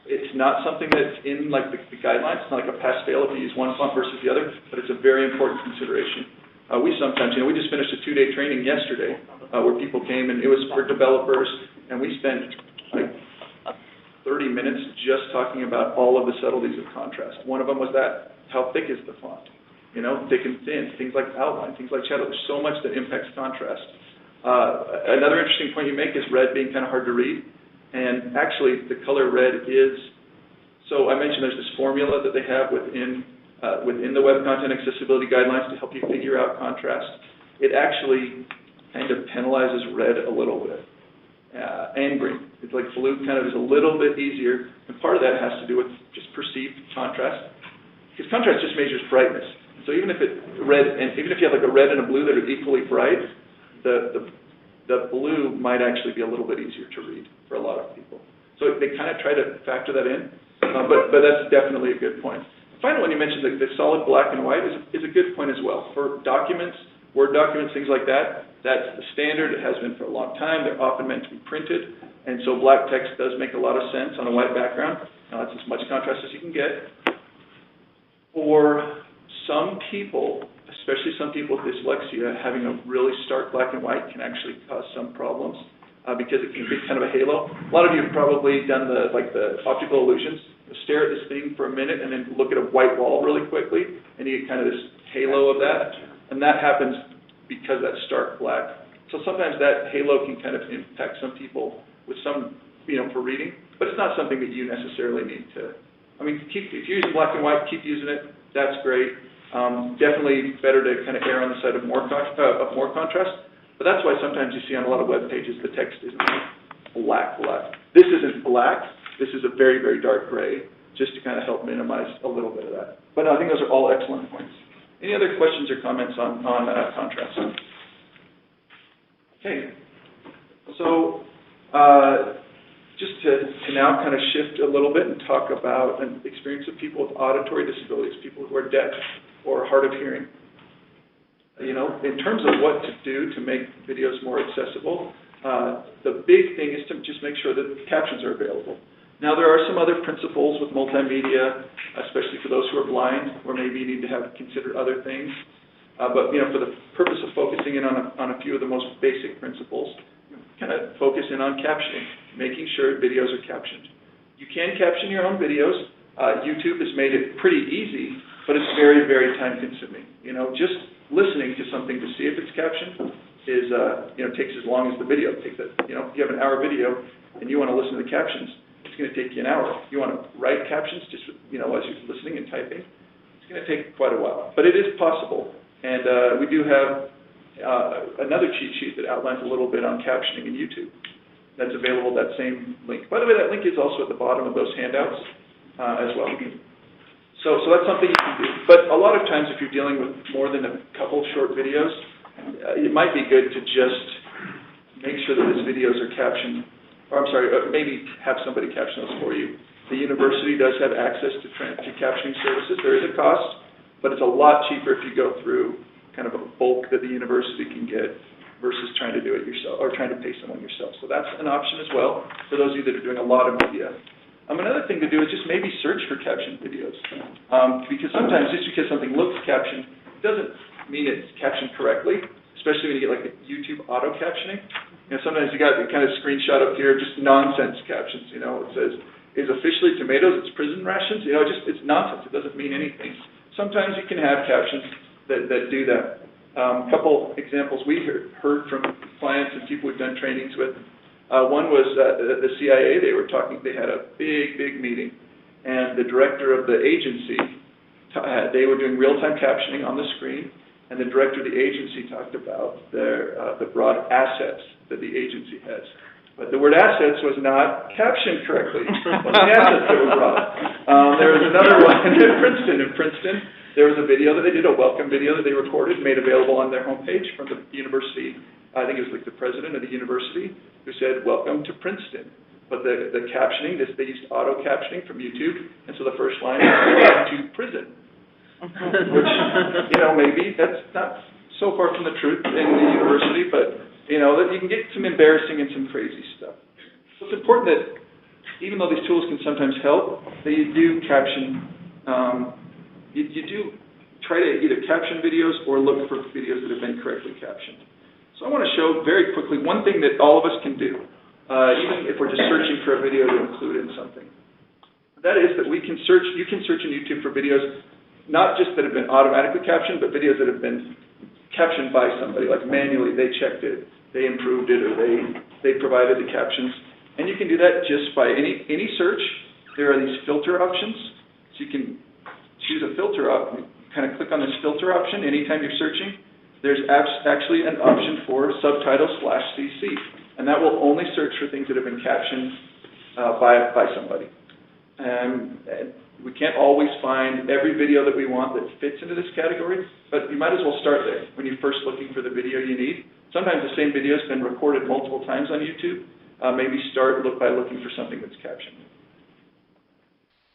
It's not something that's in like the guidelines. It's not like a pass-fail if you use one font versus the other, but it's a very important consideration. We sometimes, we just finished a 2-day training yesterday where people came, and it was for developers, and we spent like 30 minutes just talking about all of the subtleties of contrast. One of them was that, how thick is the font? Thick and thin, things like outline, things like shadow. There's so much that impacts contrast. Another interesting point you make is red being kind of hard to read. And actually, the color red is, so I mentioned there's this formula that they have within the Web Content Accessibility Guidelines to help you figure out contrast. It actually kind of penalizes red a little bit, and green. It's like blue kind of is a little bit easier, and part of that has to do with just perceived contrast, because contrast just measures brightness. So even if you have like a red and a blue that are equally bright, the blue might actually be a little bit easier to read for a lot of people. So they kind of try to factor that in, but that's definitely a good point. Finally, when you mentioned the solid black and white is a good point as well. For documents, Word documents, things like that, that's the standard. It has been for a long time. They're often meant to be printed, and so black text does make a lot of sense on a white background. Now, that's as much contrast as you can get. For some people, especially some people with dyslexia, having a really stark black and white can actually cause some problems because it can be kind of a halo. A lot of you have probably done the optical illusions. You stare at this thing for a minute and then look at a white wall really quickly, and you get kind of this halo of that. And that happens because that's stark black. So sometimes that halo can kind of impact some people with some, for reading, but it's not something that you necessarily need to. If you're using black and white, keep using it. That's great. Definitely better to kind of err on the side of more contrast. But that's why sometimes you see on a lot of web pages the text isn't black. This isn't black. This is a very, very dark gray, just to kind of help minimize a little bit of that. But I think those are all excellent points. Any other questions or comments on contrast? Okay. So just to now kind of shift a little bit and talk about an experience of people with auditory disabilities, people who are deaf or hard of hearing. In terms of what to do to make videos more accessible, the big thing is to just make sure that captions are available. Now, there are some other principles with multimedia, especially for those who are blind, where maybe you need to consider other things. But for the purpose of focusing in on a few of the most basic principles, kind of focus in on captioning, making sure videos are captioned. You can caption your own videos. YouTube has made it pretty easy, but it's very, very time-consuming. Just listening to something to see if it's captioned is, takes as long as the video. If you have an hour video and you want to listen to the captions, it's going to take you an hour. If you want to write captions just, as you're listening and typing, it's going to take quite a while. But it is possible. And we do have another cheat sheet that outlines a little bit on captioning in YouTube. That's available, that same link. By the way, that link is also at the bottom of those handouts as well. So that's something you can do. But a lot of times if you're dealing with more than a couple short videos, it might be good to just make sure that his videos are captioned, or maybe have somebody caption those for you. The university does have access to captioning services. There is a cost, but it's a lot cheaper if you go through kind of a bulk that the university can get versus trying to do it yourself, or trying to pay someone yourself. So that's an option as well for those of you that are doing a lot of media. Another thing to do is just maybe search for captioned videos, because sometimes just because something looks captioned doesn't mean it's captioned correctly, especially when you get like the YouTube auto captioning. Sometimes you got the kind of screenshot up here, just nonsense captions. It says, "Is officially tomatoes its prison rations?" It's nonsense. It doesn't mean anything. Sometimes you can have captions that do that. A couple examples we heard from clients and people we've done trainings with. One was the CIA. They had a big meeting, and the director of the agency, they were doing real-time captioning on the screen, and the director of the agency talked about the broad assets that the agency has. But the word assets was not captioned correctly. It wasn't the assets that were broad. There was another one in Princeton. In Princeton, there was a video that they did, a welcome video that they recorded, made available on their homepage from the university. I think it was like the president of the university who said, "Welcome to Princeton." But the captioning, they used auto captioning from YouTube, and so the first line was, "Welcome to prison." Which, maybe that's not so far from the truth in the university, but, that you can get some embarrassing and some crazy stuff. So it's important that, even though these tools can sometimes help, that you do caption, you do try to either caption videos or look for videos that have been correctly captioned. So I want to show very quickly one thing that all of us can do, even if we're just searching for a video to include in something. That is that you can search in YouTube for videos, not just that have been automatically captioned, but videos that have been captioned by somebody, like manually. They checked it, they improved it, or they provided the captions. And you can do that just by any search. There are these filter options, so you can choose a filter option. Kind of click on this filter option anytime you're searching. There's actually an option for subtitle/CC, and that will only search for things that have been captioned by somebody. And we can't always find every video that we want that fits into this category, but you might as well start there when you're first looking for the video you need. Sometimes the same video has been recorded multiple times on YouTube. Maybe start by looking for something that's captioned.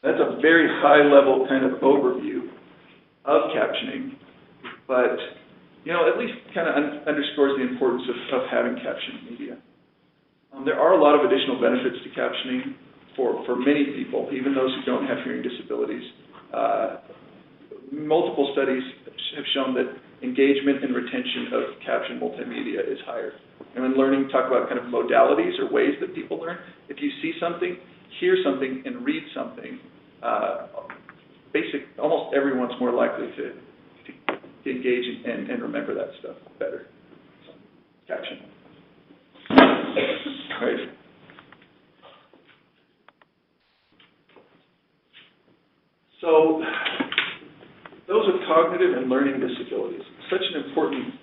That's a very high-level kind of overview of captioning, but at least kind of underscores the importance of having captioned media. There are a lot of additional benefits to captioning for many people, even those who don't have hearing disabilities. Multiple studies have shown that engagement and retention of captioned multimedia is higher. And when learning, talk about kind of modalities or ways that people learn. If you see something, hear something, and read something, almost everyone's more likely to engage and remember that stuff better. So, caption. Right. So, those with cognitive and learning disabilities, such an important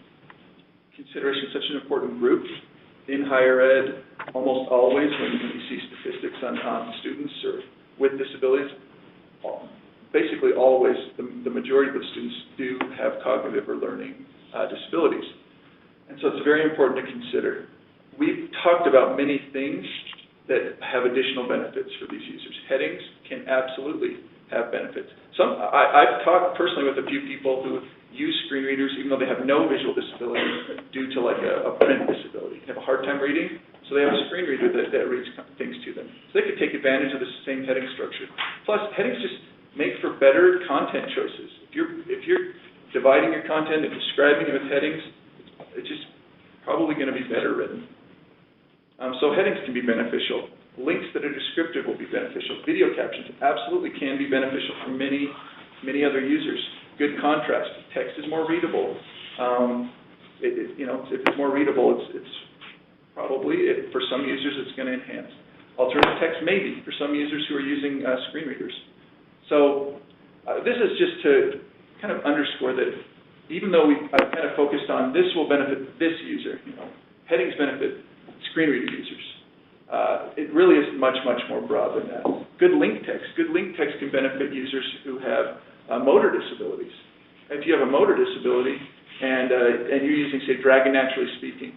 consideration, such an important group in higher ed. Almost always when you see statistics on students or with disabilities, basically always the majority of the students do have cognitive or learning disabilities. And so it's very important to consider. We've talked about many things that have additional benefits for these users. Headings can absolutely have benefits. I've talked personally with a few people who use screen readers even though they have no visual disability due to like a print disability. They have a hard time reading, so they have a screen reader that reads things to them. So they could take advantage of the same heading structure. Plus, headings just make for better content choices. If you're dividing your content and describing it with headings, it's just probably going to be better written. So headings can be beneficial. Links that are descriptive will be beneficial. Video captions absolutely can be beneficial for many other users. Good contrast. Text is more readable. If it's more readable, it's probably, for some users, it's going to enhance. Alternative text maybe for some users who are using screen readers. So this is just to kind of underscore that even though I've kind of focused on this will benefit this user, headings benefit screen reader users. It really is much more broad than that. Good link text can benefit users who have motor disabilities. If you have a motor disability and you're using, say, Dragon Naturally Speaking,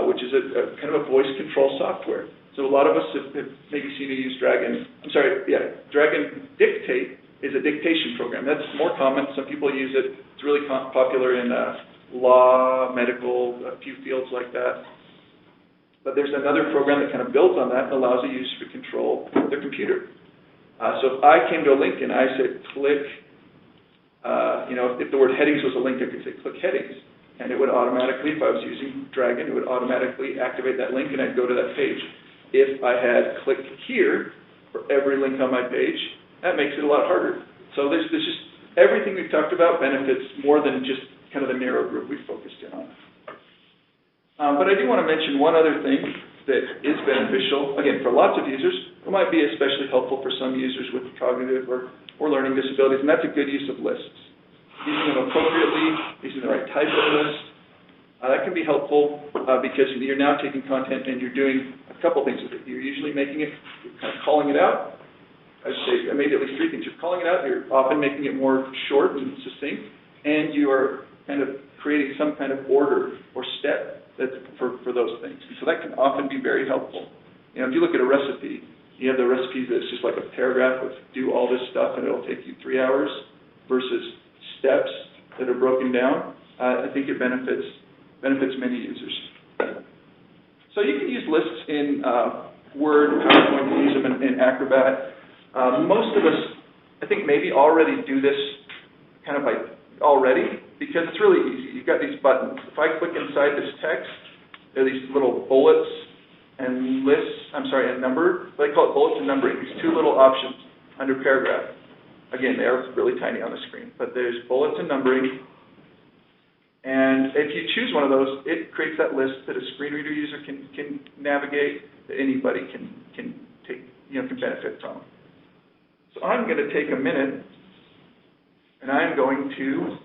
which is a kind of a voice control software. So a lot of us have maybe seen you use Dragon. Dragon Dictate is a dictation program. That's more common. Some people use it. It's really popular in law, medical, a few fields like that. But there's another program that kind of builds on that and allows a user to control their computer. So if I came to a link and I said click, if the word headings was a link, I could say click headings. And it would automatically, if I was using Dragon, it would automatically activate that link and I'd go to that page. If I had click here for every link on my page, that makes it a lot harder. So there's just, everything we've talked about benefits more than just kind of the narrow group we focused in on. But I do want to mention one other thing that is beneficial, again, for lots of users. It might be especially helpful for some users with cognitive or learning disabilities, and that's a good use of lists. Using them appropriately, using the right type of list, that can be helpful because you're now taking content and you're doing a couple things with it. You're usually making it, you're kind of calling it out. I'd say maybe at least three things. You're calling it out, you're often making it more short and succinct, and you are kind of creating some kind of order or step that's for those things. And so that can often be very helpful. If you look at a recipe, you have the recipe that's just like a paragraph with do all this stuff and it'll take you 3 hours versus steps that are broken down. I think it benefits many users. So you can use lists in Word, PowerPoint, you use them in Acrobat. Most of us, I think, maybe already do this kind of already because it's really easy. You've got these buttons. If I click inside this text, there are these little bullets and lists, and number, but I call it bullets and numbering, these two little options under paragraph. Again, they are really tiny on the screen, but there's bullets and numbering. And if you choose one of those, it creates that list that a screen reader user can navigate, that anybody can take, can benefit from. So I'm going to take a minute, and I'm going to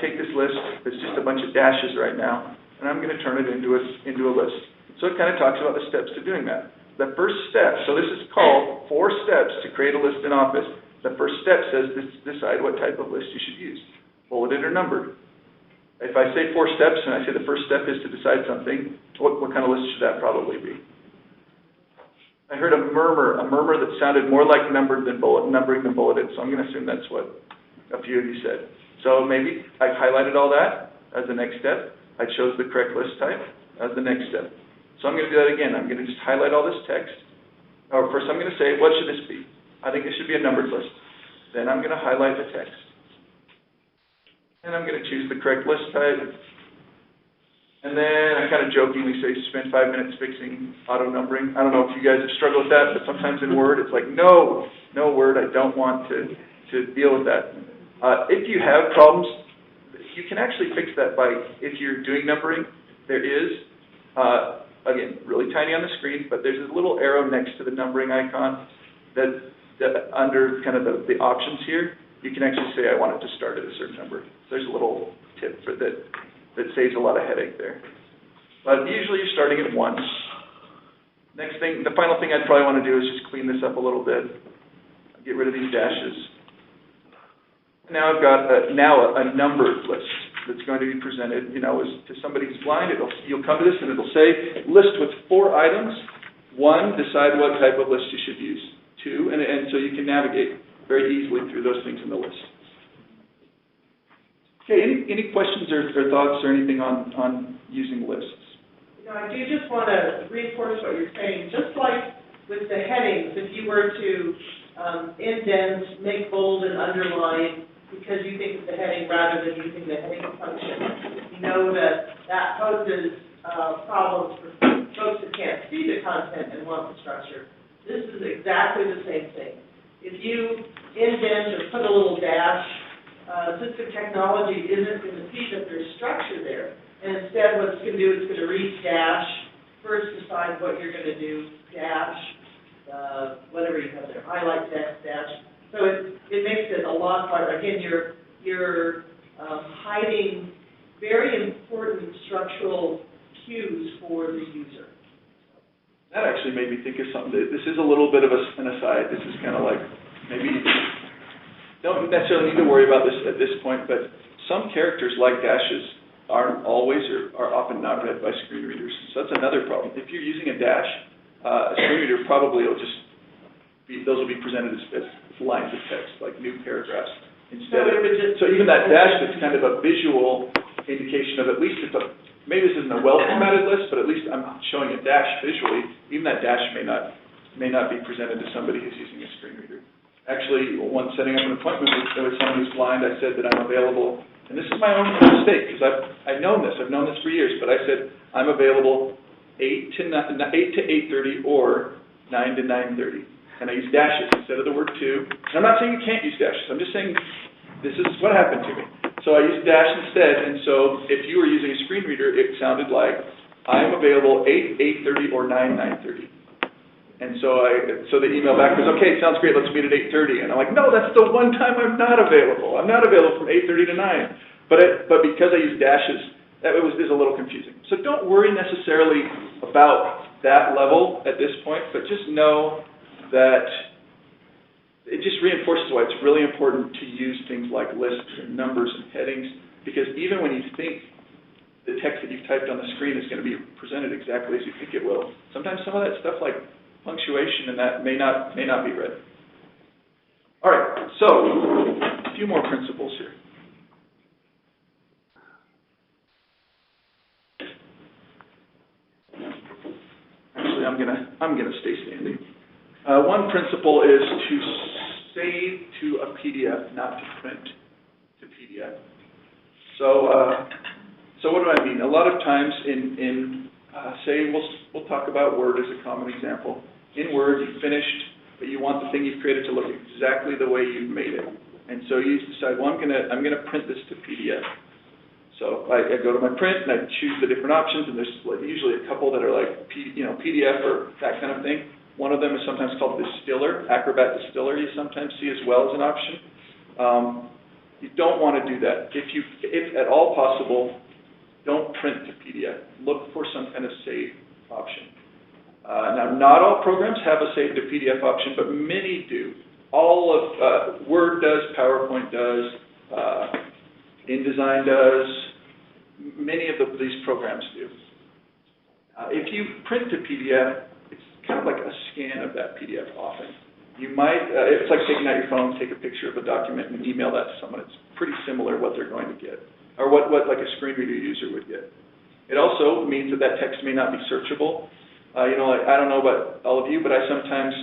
take this list. There's just a bunch of dashes right now, and I'm going to turn it into a list. So it kind of talks about the steps to doing that. The first step, so this is called 4 steps to create a list in Office. The first step says decide what type of list you should use, bulleted or numbered. If I say 4 steps and I say the first step is to decide something, what kind of list should that probably be? I heard a murmur that sounded more like numbering than bulleted, so I'm going to assume that's what a few of you said. So maybe I highlighted all that as the next step. I chose the correct list type as the next step. So I'm going to do that again. I'm going to just highlight all this text. Or first I'm going to say, what should this be? I think it should be a numbered list. Then I'm going to highlight the text. And I'm going to choose the correct list type. And then I kind of jokingly say, spend 5 minutes fixing auto-numbering. I don't know if you guys have struggled with that, but sometimes in Word it's like, no Word, I don't want to deal with that. If you have problems, you can actually fix that by, if you're doing numbering, there is, again, really tiny on the screen, but there's a little arrow next to the numbering icon that under kind of the options here, you can actually say, I want it to start at a certain number. There's a little tip for that saves a lot of headache there. But usually you're starting at 1. Next thing, the final thing I'd probably want to do is just clean this up a little bit. Get rid of these dashes. Now I've got a numbered list that's going to be presented, to somebody who's blind. You'll come to this and it'll say, list with 4 items. 1, decide what type of list you should use. 2, and so you can navigate very easily through those things in the list. Okay, any questions or thoughts or anything on using lists? I do just want to reinforce what you're saying. Just like with the headings, if you were to indent, make bold, and underline because you think it's a heading rather than using the heading function, you know that poses problems for folks that can't see the content and want the structure. This is exactly the same thing. If you indent or put a little dash, assistive technology isn't going to see that there's structure there. And instead what it's going to do, it's going to read dash, first decide what you're going to do, dash, whatever you have there, highlight text, dash. So it makes it a lot harder. Again, you're hiding very important structural cues for the user. That actually made me think of something. This is a little bit of an aside. This is kind of like, maybe you don't necessarily need to worry about this at this point, but some characters like dashes. aren't always or are often not read by screen readers. So that's another problem. If you're using a dash, a screen reader probably will just those will be presented as lines of text, like new paragraphs. Instead of, so even that dash that's kind of a visual indication of at least it's maybe this isn't a well-formatted list, but at least I'm showing a dash visually. Even that dash may not be presented to somebody who's using a screen reader. Actually, once setting up an appointment with someone who's blind, I said that I'm available, and this is my own mistake, because I've known this for years, but I said I'm available 8 to 8:30 or 9 to 9:30. And I use dashes instead of the word to. And I'm not saying you can't use dashes. I'm just saying this is what happened to me. So I used dash instead. And so if you were using a screen reader, it sounded like I am available 8, 8:30, or 9, 9:30. And so the email back was, okay, sounds great. Let's meet at 8:30. And I'm like, no, that's the one time I'm not available. I'm not available from 8:30 to 9. But because I use dashes, that is a little confusing. So don't worry necessarily about that level at this point, but just know that it just reinforces why it's really important to use things like lists and numbers and headings, because even when you think the text that you've typed on the screen is going to be presented exactly as you think it will, sometimes some of that stuff like punctuation and that may not be read. All right, so a few more principles here. Actually, I'm gonna stay standing. One principle is to save to a PDF, not to print to PDF. So what do I mean? A lot of times say we'll talk about Word as a common example. In Word, you finished, but you want the thing you've created to look exactly the way you've made it. And so you decide, well, I'm gonna print this to PDF. So I go to my print and I choose the different options, and there's usually a couple that are like PDF or that kind of thing. One of them is sometimes called Distiller, Acrobat Distiller you sometimes see as well as an option. You don't want to do that. If at all possible, don't print to PDF. Look for some kind of save option. Now, not all programs have a save to PDF option, but many do. All of Word does, PowerPoint does, InDesign does, many of these programs do. If you print to PDF, it's kind of like a scan of that PDF often. You might, it's like taking out your phone, take a picture of a document and email that to someone. It's pretty similar what they're going to get, or what like a screen reader user would get. It also means that text may not be searchable. I don't know about all of you, but I sometimes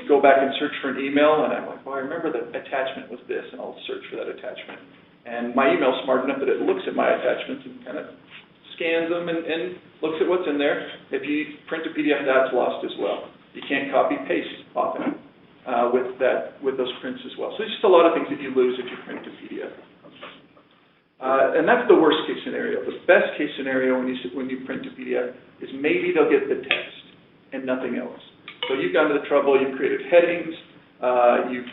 go back and search for an email, and I'm like, well, I remember the attachment was this, and I'll search for that attachment. And my email's smart enough that it looks at my attachments and kind of scans them and looks at what's in there. If you print a PDF, that's lost as well. You can't copy-paste often with those prints as well. So there's just a lot of things that you lose if you print to PDF. And that's the worst-case scenario. The best-case scenario when you print to PDF is maybe they'll get the text and nothing else. So you've gone to the trouble, you've created headings, you've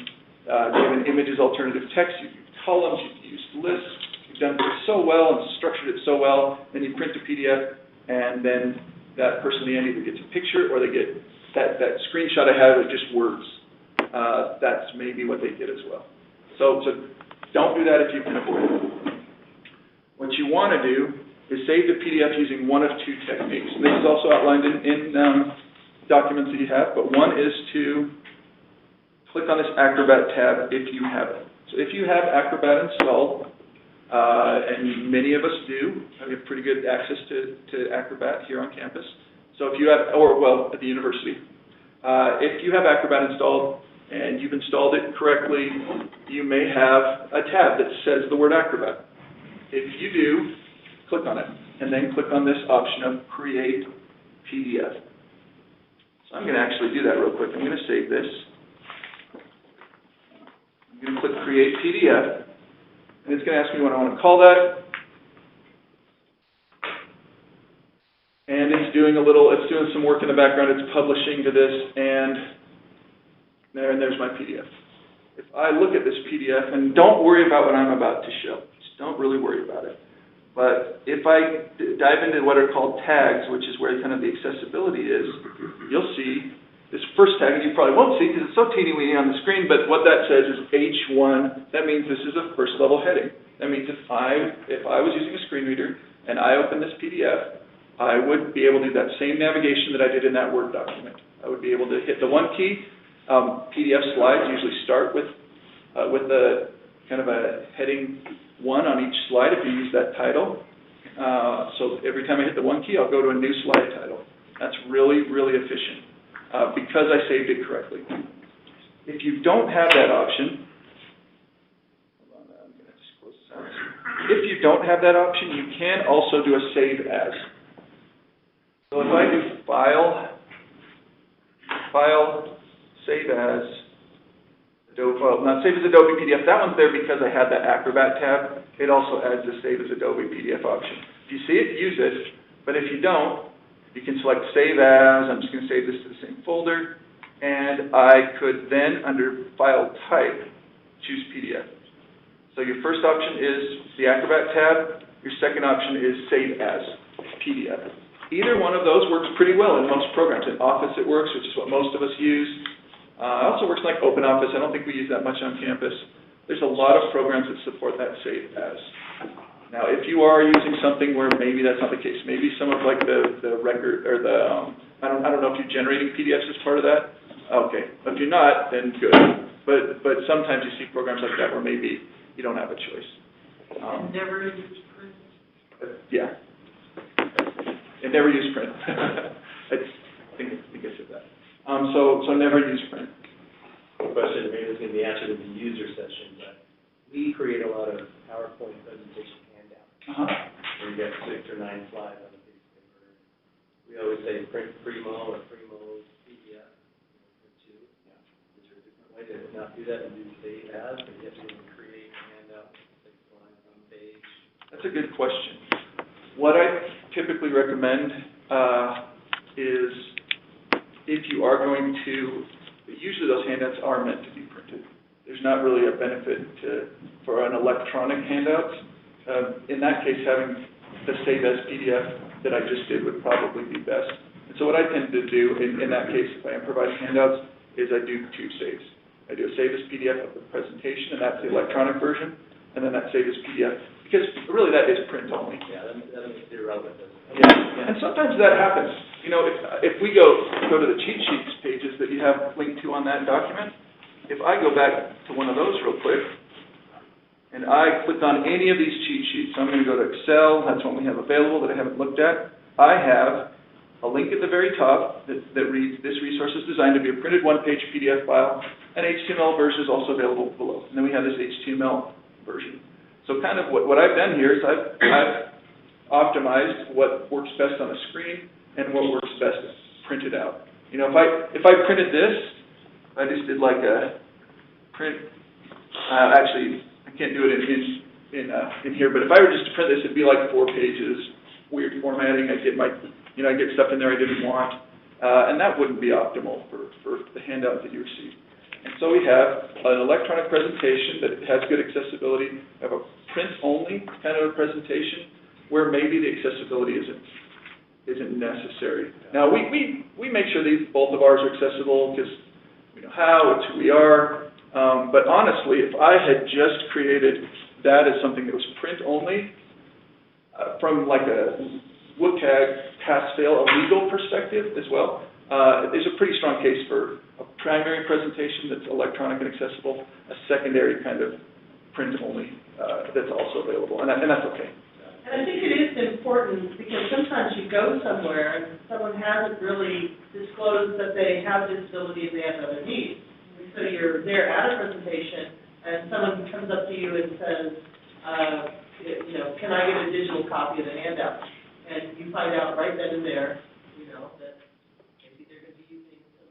given images alternative text, you've used columns, you've used lists, you've done this so well and structured it so well, then you print to PDF, and then that person at the end either gets a picture or they get that screenshot I have with just words. That's maybe what they get as well. So don't do that if you can avoid it. What you want to do is save the PDF using one of two techniques. And this is also outlined in documents that you have, but one is to click on this Acrobat tab if you have it. So if you have Acrobat installed, and many of us do, we have pretty good access to Acrobat here on campus. So if you have, at the university, if you have Acrobat installed and you've installed it correctly, you may have a tab that says the word Acrobat. If you do, click on it, and then click on this option of Create PDF. So I'm going to actually do that real quick. I'm going to save this. I'm going to click Create PDF, and it's going to ask me what I want to call that. And it's doing some work in the background. It's publishing to this, and there's my PDF. If I look at this PDF, and don't worry about what I'm about to show. Don't really worry about it. But if I dive into what are called tags, which is where kind of the accessibility is, you'll see this first tag, and you probably won't see because it's so teeny-weeny on the screen, but what that says is H1. That means this is a first-level heading. That means if I was using a screen reader and I open this PDF, I would be able to do that same navigation that I did in that Word document. I would be able to hit the one key. PDF slides usually start with a kind of a heading 1 on each slide if you use that title. So every time I hit the one key, I'll go to a new slide title. That's really, really efficient because I saved it correctly. If you don't have that option, hold on, I'm going to just close this out. If you don't have that option, you can also do a save as. So if I do File, Save as, Adobe, well, not Save as Adobe PDF. That one's there because I had that Acrobat tab. It also adds the Save as Adobe PDF option. If you see it, use it. But if you don't, you can select Save As. I'm just going to save this to the same folder. And I could then, under File Type, choose PDF. So your first option is the Acrobat tab. Your second option is Save As PDF. Either one of those works pretty well in most programs. In Office it works, which is what most of us use. It also works like OpenOffice. I don't think we use that much on campus. There's a lot of programs that support that Save As. Now, if you are using something where maybe that's not the case, maybe some of like the record or the I don't know if you're generating PDFs as part of that. Okay, if you're not, then good. But sometimes you see programs like that where maybe you don't have a choice. Never use print. Yeah. And never use print. I think I said that. So never use print. The question maybe is going to be answered in the user session, but we create a lot of PowerPoint presentation handouts. Where you get 6 or 9 slides on a piece of paper. We always say print Primo or Primo PDF, print 2. Yeah. Is there a different way to not do that and do Save As, but you have to create a handout with 6 slides on the page? That's a good question. What I typically recommend is if you are going to, usually those handouts are meant to be printed. There's not really a benefit for an electronic handout. In that case, having the Save As PDF that I just did would probably be best. And so what I tend to do in that case, if I am providing handouts, is I do 2 saves. I do a Save As PDF of the presentation, and that's the electronic version, and then that Save As PDF, because really that is print only. Yeah, that makes it irrelevant. Yeah, and sometimes that happens. You know, if we go to the cheat sheets pages that you have linked to on that document, if I go back to one of those real quick, and I clicked on any of these cheat sheets, so I'm going to go to Excel, that's one we have available that I haven't looked at. I have a link at the very top that reads, this resource is designed to be a printed one-page PDF file. An HTML version is also available below. And then we have this HTML version. So kind of what I've done here is I've optimized what works best on a screen and what works best printed out. You know, if I printed this, I just did like a print. Actually, I can't do it in here. But if I were just to print this, it'd be like 4 pages, weird formatting. I get stuff in there I didn't want, and that wouldn't be optimal for the handout that you receive. And so we have an electronic presentation that has good accessibility. We have a print-only kind of a presentation where maybe the accessibility isn't necessary. Now, we make sure both of ours are accessible because we know how, it's who we are. But honestly, if I had just created that as something that was print-only, from like a WCAG pass-fail, a legal perspective as well, there's a pretty strong case for a primary presentation that's electronic and accessible, a secondary kind of print-only that's also available, and that's okay. And I think it is important because sometimes you go somewhere and someone hasn't really disclosed that they have disability and they have other needs. And so you're there at a presentation and someone comes up to you and says, can I get a digital copy of the handout? And you find out right then and there, that maybe they're going to be using some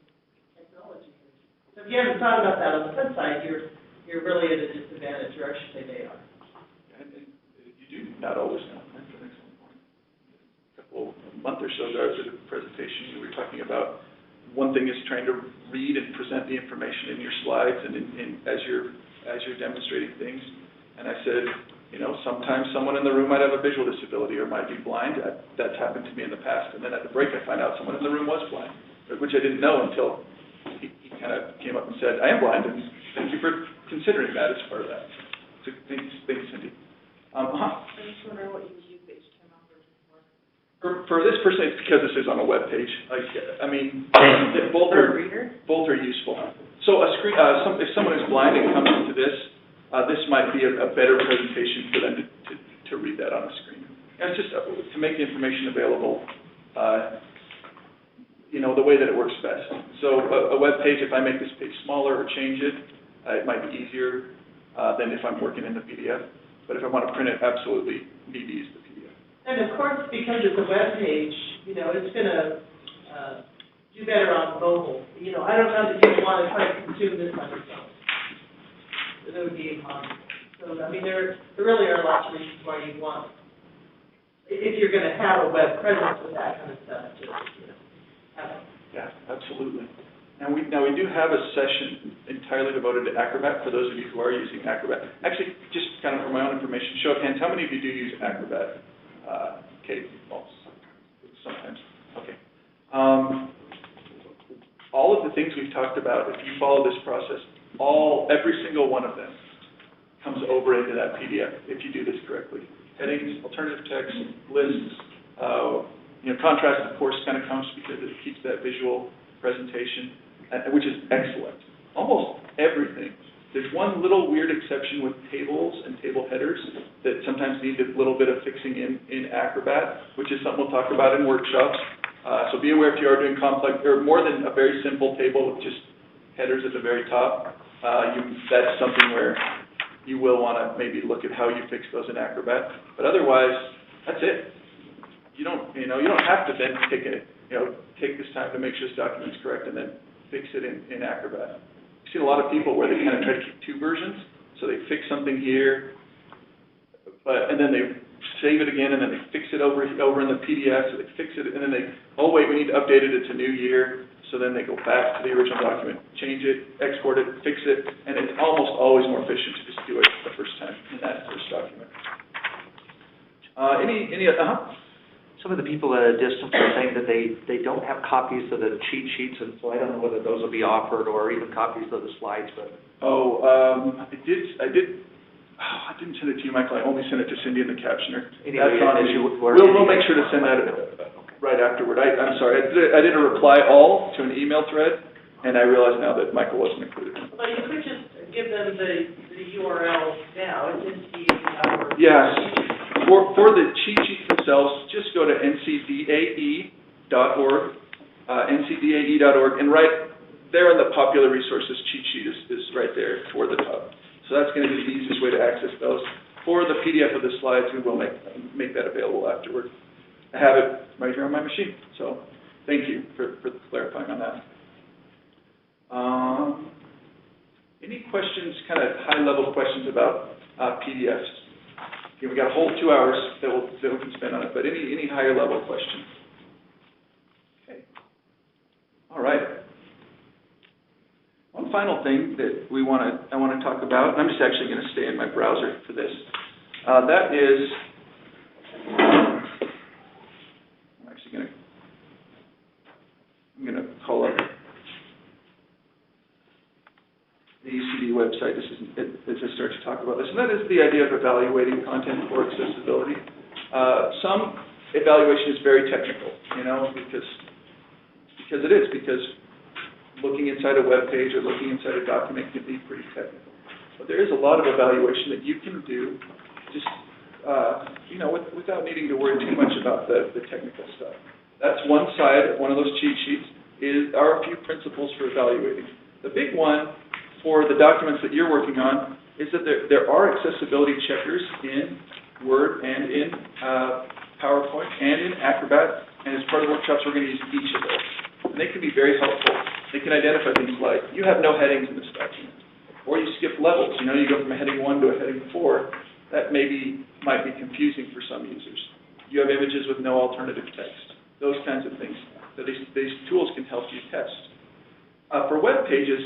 technology. So if you haven't thought about that on the flip side, you're really at a disadvantage, or I should say they are. And you do not always know. That's an excellent point. A month or so ago, I was at a presentation, we were talking about one thing is trying to read and present the information in your slides and as you're demonstrating things. And I said, sometimes someone in the room might have a visual disability or might be blind. That's happened to me in the past. And then at the break, I find out someone in the room was blind, which I didn't know until he kind of came up and said, I am blind, and thank you for considering that as part of that. So thanks, Cindy. I just wonder what you use HTML For this person, it's because this is on a web page. Like, I mean, both are useful. So if someone is blind and comes into this, this might be a better presentation for them to read that on a screen. And it's just to make the information available, the way that it works best. So a web page, if I make this page smaller or change it, it might be easier than if I'm working in the PDF. But if I want to print it, absolutely need to use the PDF. And of course, because it's a web page, it's going to do better on mobile. I don't know that you want to try to consume this on your phone. That would be impossible. So, I mean, there really are lots of reasons why you want, if you're going to have a web presence with that kind of stuff, to have it. Yeah, absolutely. Now we do have a session entirely devoted to Acrobat for those of you who are using Acrobat. Actually, just kind of for my own information, show of hands, how many of you do use Acrobat? Okay, well, sometimes. Okay. All of the things we've talked about, if you follow this process, every single one of them comes over into that PDF if you do this correctly. Headings, alternative text, lists, contrast, of course, kind of comes because it keeps that visual presentation, which is excellent. Almost everything. There's one little weird exception with tables and table headers that sometimes need a little bit of fixing in Acrobat, which is something we'll talk about in workshops. So be aware if you are doing complex, or more than a very simple table with just headers at the very top, that's something where you will want to maybe look at how you fix those in Acrobat. But otherwise, that's it. You don't have to then take this time to make sure this document's correct and then fix it in Acrobat. I've seen a lot of people where they kind of try to keep two versions, so they fix something here, and then they save it again, and then they fix it over in the PDF, so they fix it, and then we need to update it, it's a new year, so then they go back to the original document, change it, export it, fix it, and it's almost always more efficient to just do it the first time in that first document. Some of the people at a distance are saying that they don't have copies of the cheat sheets, and so I don't know whether those will be offered or even copies of the slides. But I didn't send it to you, Michael. I only sent it to Cindy and the captioner. Anyway, we'll make sure to send that right afterward. I'm sorry. I did a reply all to an email thread, and I realize now that Michael wasn't included. But you could just give them the URL now. It's NCDAE. Yes. For the cheat sheets themselves, just go to ncdae.org, ncdae.org, and right there in the popular resources cheat sheet is right there toward the top. So that's going to be the easiest way to access those. For the PDF of the slides, we will make that available afterward. I have it right here on my machine, so thank you for clarifying on that. Any questions, kind of high-level questions about PDFs? Okay, we got a whole 2 hours that we can spend on it, but any higher level questions? Okay. All right. One final thing that I want to talk about, and I'm just actually going to stay in my browser for this. That is, I'm going to call up the UCD website as I start to talk about this, and that is the idea of evaluating content for accessibility. Some evaluation is very technical, because looking inside a web page or looking inside a document can be pretty technical. But there is a lot of evaluation that you can do just, without needing to worry too much about the technical stuff. That's one side, one of those cheat sheets, are a few principles for evaluating. The big one for the documents that you're working on is that there are accessibility checkers in Word and in PowerPoint and in Acrobat, and as part of the workshops we're going to use each of those. And they can be very helpful. They can identify things like, you have no headings in this document, or you skip levels, you go from a heading 1 to a heading 4. That might be confusing for some users. You have images with no alternative text, those kinds of things. So these tools can help you test. For web pages,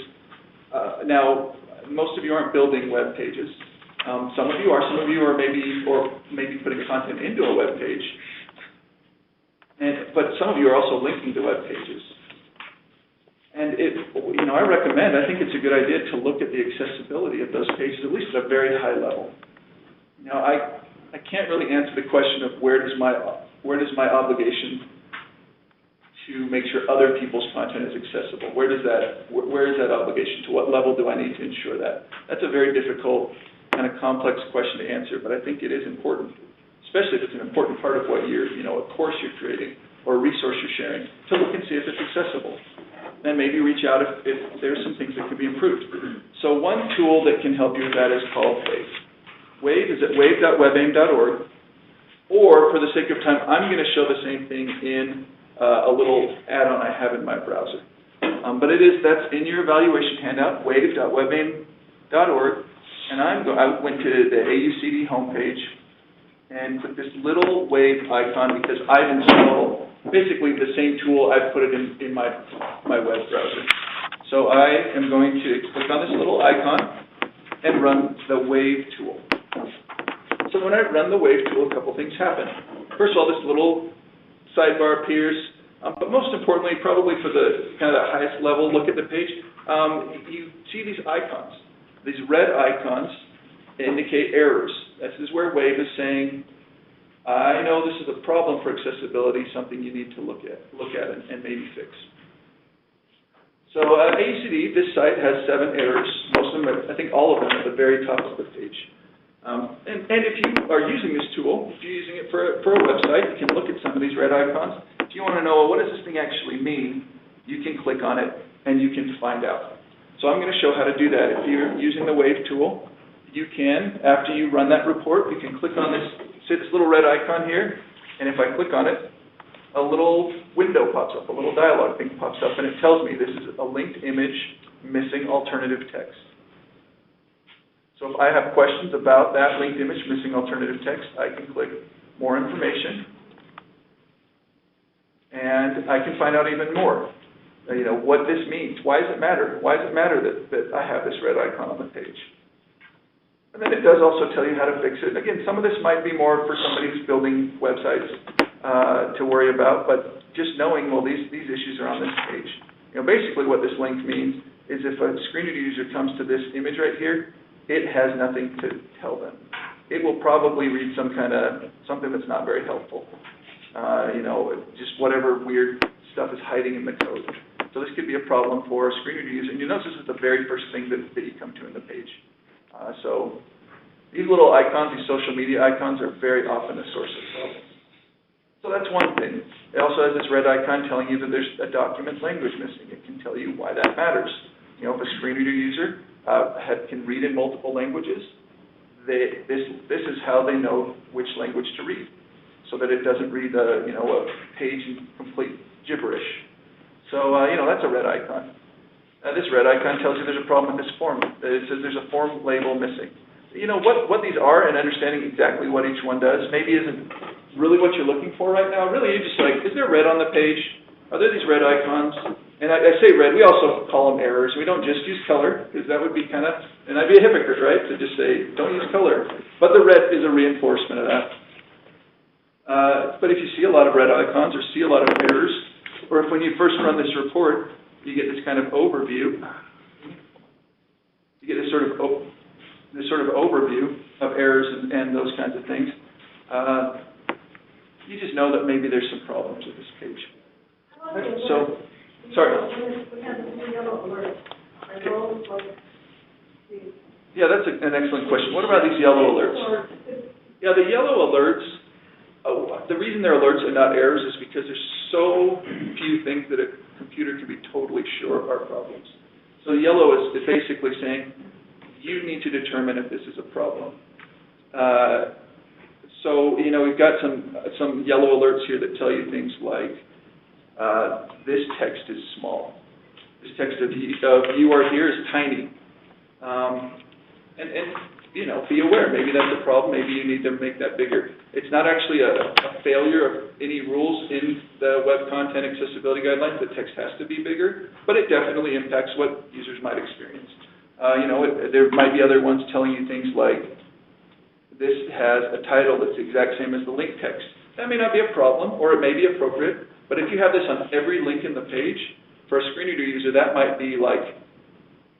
now, most of you aren't building web pages. Some of you are. Some of you are maybe putting content into a web page. But some of you are also linking to web pages. And I think it's a good idea to look at the accessibility of those pages, at least at a very high level. Now, I can't really answer the question of where where does my obligation to make sure other people's content is accessible? Where is that obligation? To what level do I need to ensure that? That's a very difficult, kind of complex question to answer, but I think it is important, especially if it's an important part of what you're, a course you're creating or a resource you're sharing, to look and see if it's accessible. Then maybe reach out if there's some things that can be improved. So one tool that can help you with that is called Wave. Wave is at wave.webaim.org, or for the sake of time, I'm going to show the same thing in a little add-on I have in my browser. But that's in your evaluation handout, wave.webaim.org, and I went to the AUCD homepage and clicked this little Wave icon because I've installed basically the same tool. I've put it in my web browser. So I am going to click on this little icon and run the Wave tool. So when I run the Wave tool, a couple things happen. First of all, this little sidebar appears, but most importantly, probably for the kind of the highest level look at the page, you see these icons. These red icons indicate errors. This is where Wave is saying, I know this is a problem for accessibility, something you need to look at and maybe fix. So AUCD, this site has 7 errors. Most of them, I think all of them, at the very top of the page. And if you are using this tool, if you're using it for a website, you can look at some of these red icons. If you want to know, what does this thing actually mean, you can click on it and you can find out. So I'm going to show how to do that. If you're using the Wave tool, you can, after you run that report, you can click on this, see this little red icon here, and if I click on it, a little window pops up, a little dialog thing pops up, and it tells me this is a linked image missing alternative text. So if I have questions about that linked image missing alternative text, I can click more information, and I can find out even more. What this means. Why does it matter? Why does it matter that I have this red icon on the page? And then it does also tell you how to fix it. Again, some of this might be more for somebody who's building websites to worry about, but just knowing, well, these issues are on this page. Basically what this link means is if a screen reader user comes to this image right here, it has nothing to tell them. It will probably read something that's not very helpful. Just whatever weird stuff is hiding in the code. So this could be a problem for a screen reader user. And you notice this is the very first thing that you come to in the page. So these little icons, these social media icons, are very often a source of problems. So that's one thing. It also has this red icon telling you that there's a document language missing. It can tell you why that matters. If a screen reader user can read in multiple languages, this is how they know which language to read, so that it doesn't read a page in complete gibberish. So that's a red icon. This red icon tells you there's a problem with this form. It says there's a form label missing. What these are and understanding exactly what each one does maybe isn't really what you're looking for right now. Really, you're just like, is there red on the page? Are there these red icons? And I say red, we also call them errors. We don't just use color, because that would be and I'd be a hypocrite, right, to just say, don't use color. But the red is a reinforcement of that. But if you see a lot of red icons or see a lot of errors, or if when you first run this report, you get this kind of overview, you get this sort of overview of errors and those kinds of things, you just know that maybe there's some problems with this page. So, sorry. Yeah, that's an excellent question. What about these yellow alerts? Yeah, the yellow alerts, the reason they're alerts and not errors is because there's so few things that a computer can be totally sure are problems. So yellow is basically saying, you need to determine if this is a problem. So, we've got some yellow alerts here that tell you things like, this text is small. This text of you are here is tiny. And be aware, maybe that's a problem, maybe you need to make that bigger. It's not actually a failure of any rules in the Web Content Accessibility Guidelines. The text has to be bigger, but it definitely impacts what users might experience. There might be other ones telling you things like, this has a title that's the exact same as the link text. That may not be a problem, or it may be appropriate, but if you have this on every link in the page, for a screen reader user, that might be like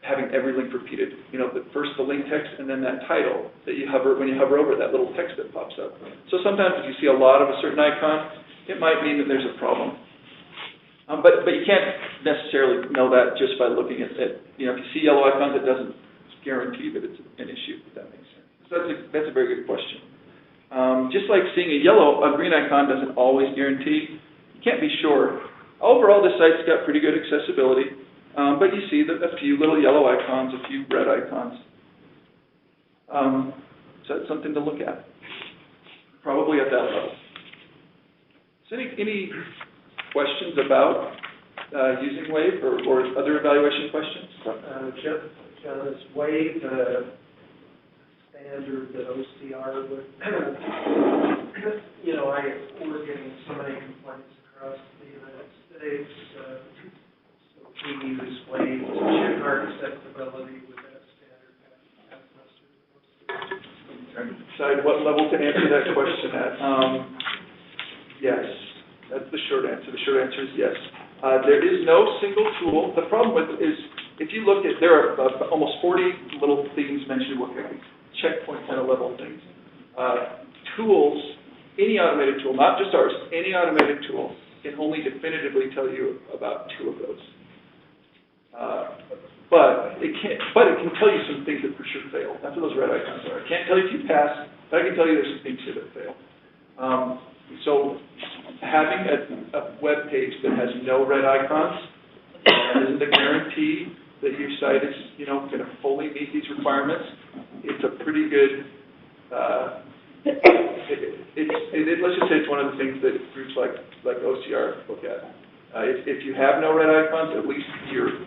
having every link repeated. You know, first the link text and then that title that you hover, when you hover over that little text that pops up. So sometimes if you see a lot of a certain icon, it might mean that there's a problem. But you can't necessarily know that just by looking at it. You know, if you see yellow icons, it doesn't guarantee that it's an issue, if that makes sense. So that's a very good question. Just like seeing a green icon doesn't always guarantee. You can't be sure. Overall, this site's got pretty good accessibility. But you see that a few little yellow icons, a few red icons. So that's something to look at, probably at that level. So any questions about using WAVE or other evaluation questions? John, is WAVE the standard that OCR would, we're getting so many complaints across the United States. We use WAVE to check our acceptability with that standard pass muster. I'm trying to decide what level to answer that question at. Yes, that's the short answer. The short answer is yes. There is no single tool. The problem with it is, if you look at, there are almost 40 little things mentioned, checkpoint kind of level things. Tools, any automated tool, not just ours, any automated tool can only definitively tell you about 2 of those. But it can tell you some things that for sure fail. That's what those red icons are. I can't tell you if you pass, but I can tell you there's some things here that fail. So having a web page that has no red icons isn't a guarantee that your site is, going to fully meet these requirements. It's a pretty good. Let's just say it's one of the things that groups like OCR look at. If you have no red icons, at least you're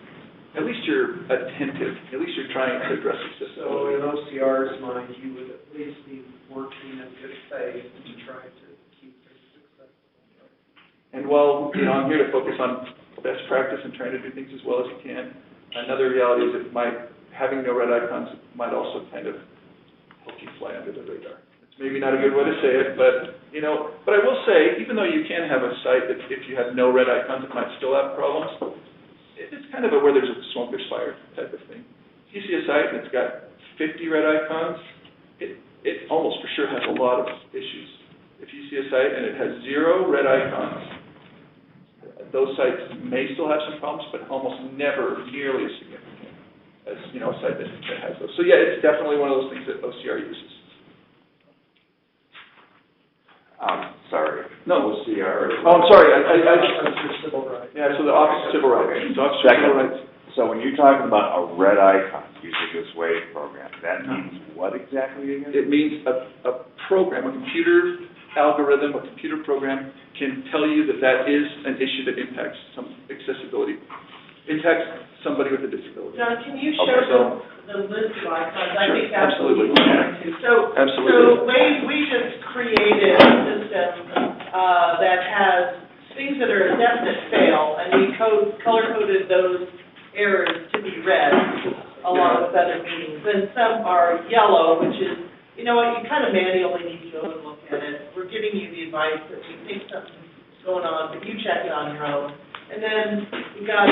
attentive. At least you're trying to address the system. So in OCR's mind, you would at least be working in good faith to try to keep things successful. And while I'm here to focus on best practice and trying to do things as well as you can, another reality is having no red icons might also kind of help you fly under the radar. It's maybe not a good way to say it, but but I will say, even though you can have a site that if you have no red icons, it might still have problems. It's kind of where there's a smoke, there's fire type of thing. If you see a site and it's got 50 red icons, it almost for sure has a lot of issues. If you see a site and it has 0 red icons, those sites may still have some problems, but almost never nearly as significant as a site that has those. So yeah, it's definitely one of those things that OCR uses. Sorry. No. OCR. Oh, I'm sorry. Office of Civil Rights. Yeah, so the Office of Civil Rights. Okay. So Office of Civil Rights. So when you're talking about a red icon using this WAVE program, that means what exactly again? It means a program, a computer algorithm, a computer program can tell you that is an issue that impacts some accessibility, impacts somebody with a disability. John, can you show the list of icons? I think that's Absolutely. what we want to. So we just created a system that has things that are a definite fail, and we color-coded those errors to be red along with other meanings. And some are yellow, which is, you kind of manually need to go and look at it. We're giving you the advice that we think something's going on, but you check it on your own. And then we've got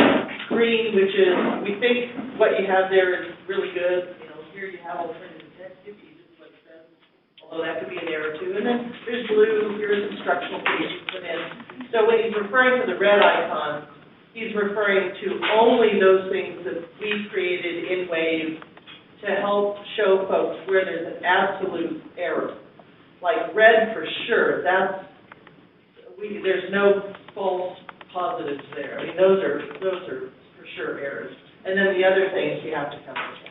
green, which is, we think what you have there is really good. Here you have alternative text, if you just what it says, although that could be an error too. And then there's blue, here's instructional pages put in. So when he's referring to the red icon, he's referring to only those things that we created in WAVE to help show folks where there's an absolute error. Like red for sure, there's no false positives there. I mean, those are for sure errors. And then the other things you have to come and check.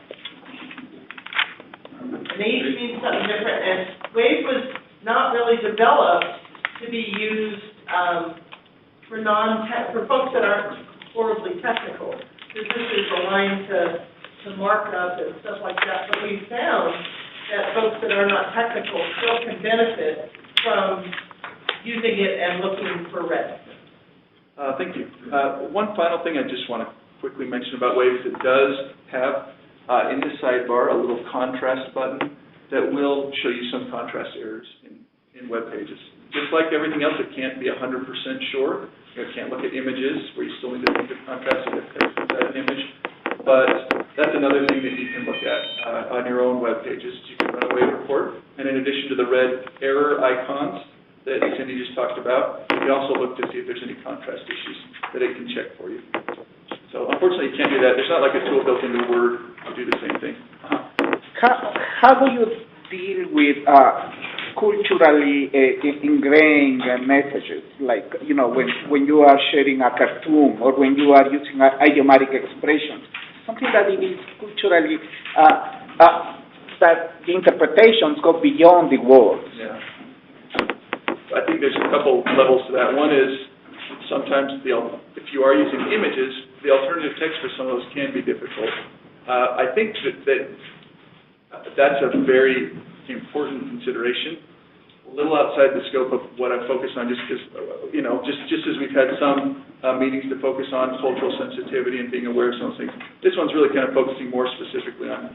And they each mean something different. And WAVE was not really developed to be used for folks that aren't horribly technical. This is aligned to markup and stuff like that. But we found that folks that are not technical still can benefit from using it and looking for red. Thank you. One final thing I just want to quickly mention about WAVE is it does have in the sidebar a little contrast button that will show you some contrast errors in web pages. Just like everything else, it can't be 100% sure. You can't look at images where you still need to think of contrast of text inside an image. But that's another thing that you can look at on your own web pages. You can run a wave report, and in addition to the red error icons that Cindy just talked about, you can also look to see if there's any contrast issues that it can check for you. So unfortunately, you can't do that. There's not like a tool built into Word to do the same thing. How do you deal with culturally ingrained messages, like, you know, when you are sharing a cartoon or when you are using idiomatic expressions, something that it is culturally, that the interpretations go beyond the words? Yeah. I think there's a couple levels to that. One is sometimes if you are using images, the alternative text for some of those can be difficult. I think that's a very important consideration. A little outside the scope of what I focus on, just because, you know, just as we've had some meetings to focus on cultural sensitivity and being aware of some things, this one's really kind of focusing more specifically on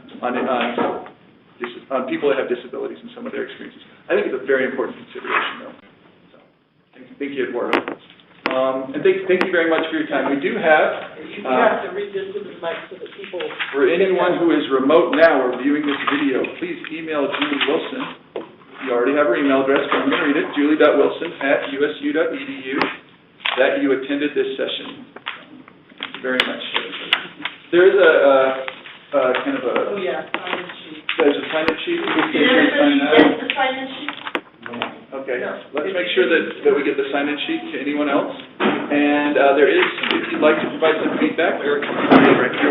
people that have disabilities and some of their experiences. I think it's a very important consideration, though. So, thank you, Eduardo. And thank you very much for your time. We do have... You have to read this to the mic so that people... For anyone who is remote now or viewing this video, please email Julie Wilson. You already have her email address, but I'm going to read it, julie.wilson@usu.edu, that you attended this session. Thank you very much. There is a kind of a... Oh, yeah, sign-in sheet. There's a sign-in sheet. Did everybody get the sign-in sheet? Okay, No. let's make sure that we get the sign-in sheet to anyone else. And there is, if you'd like to provide some feedback, you're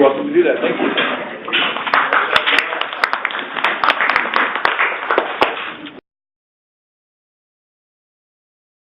welcome to do that. Thank you.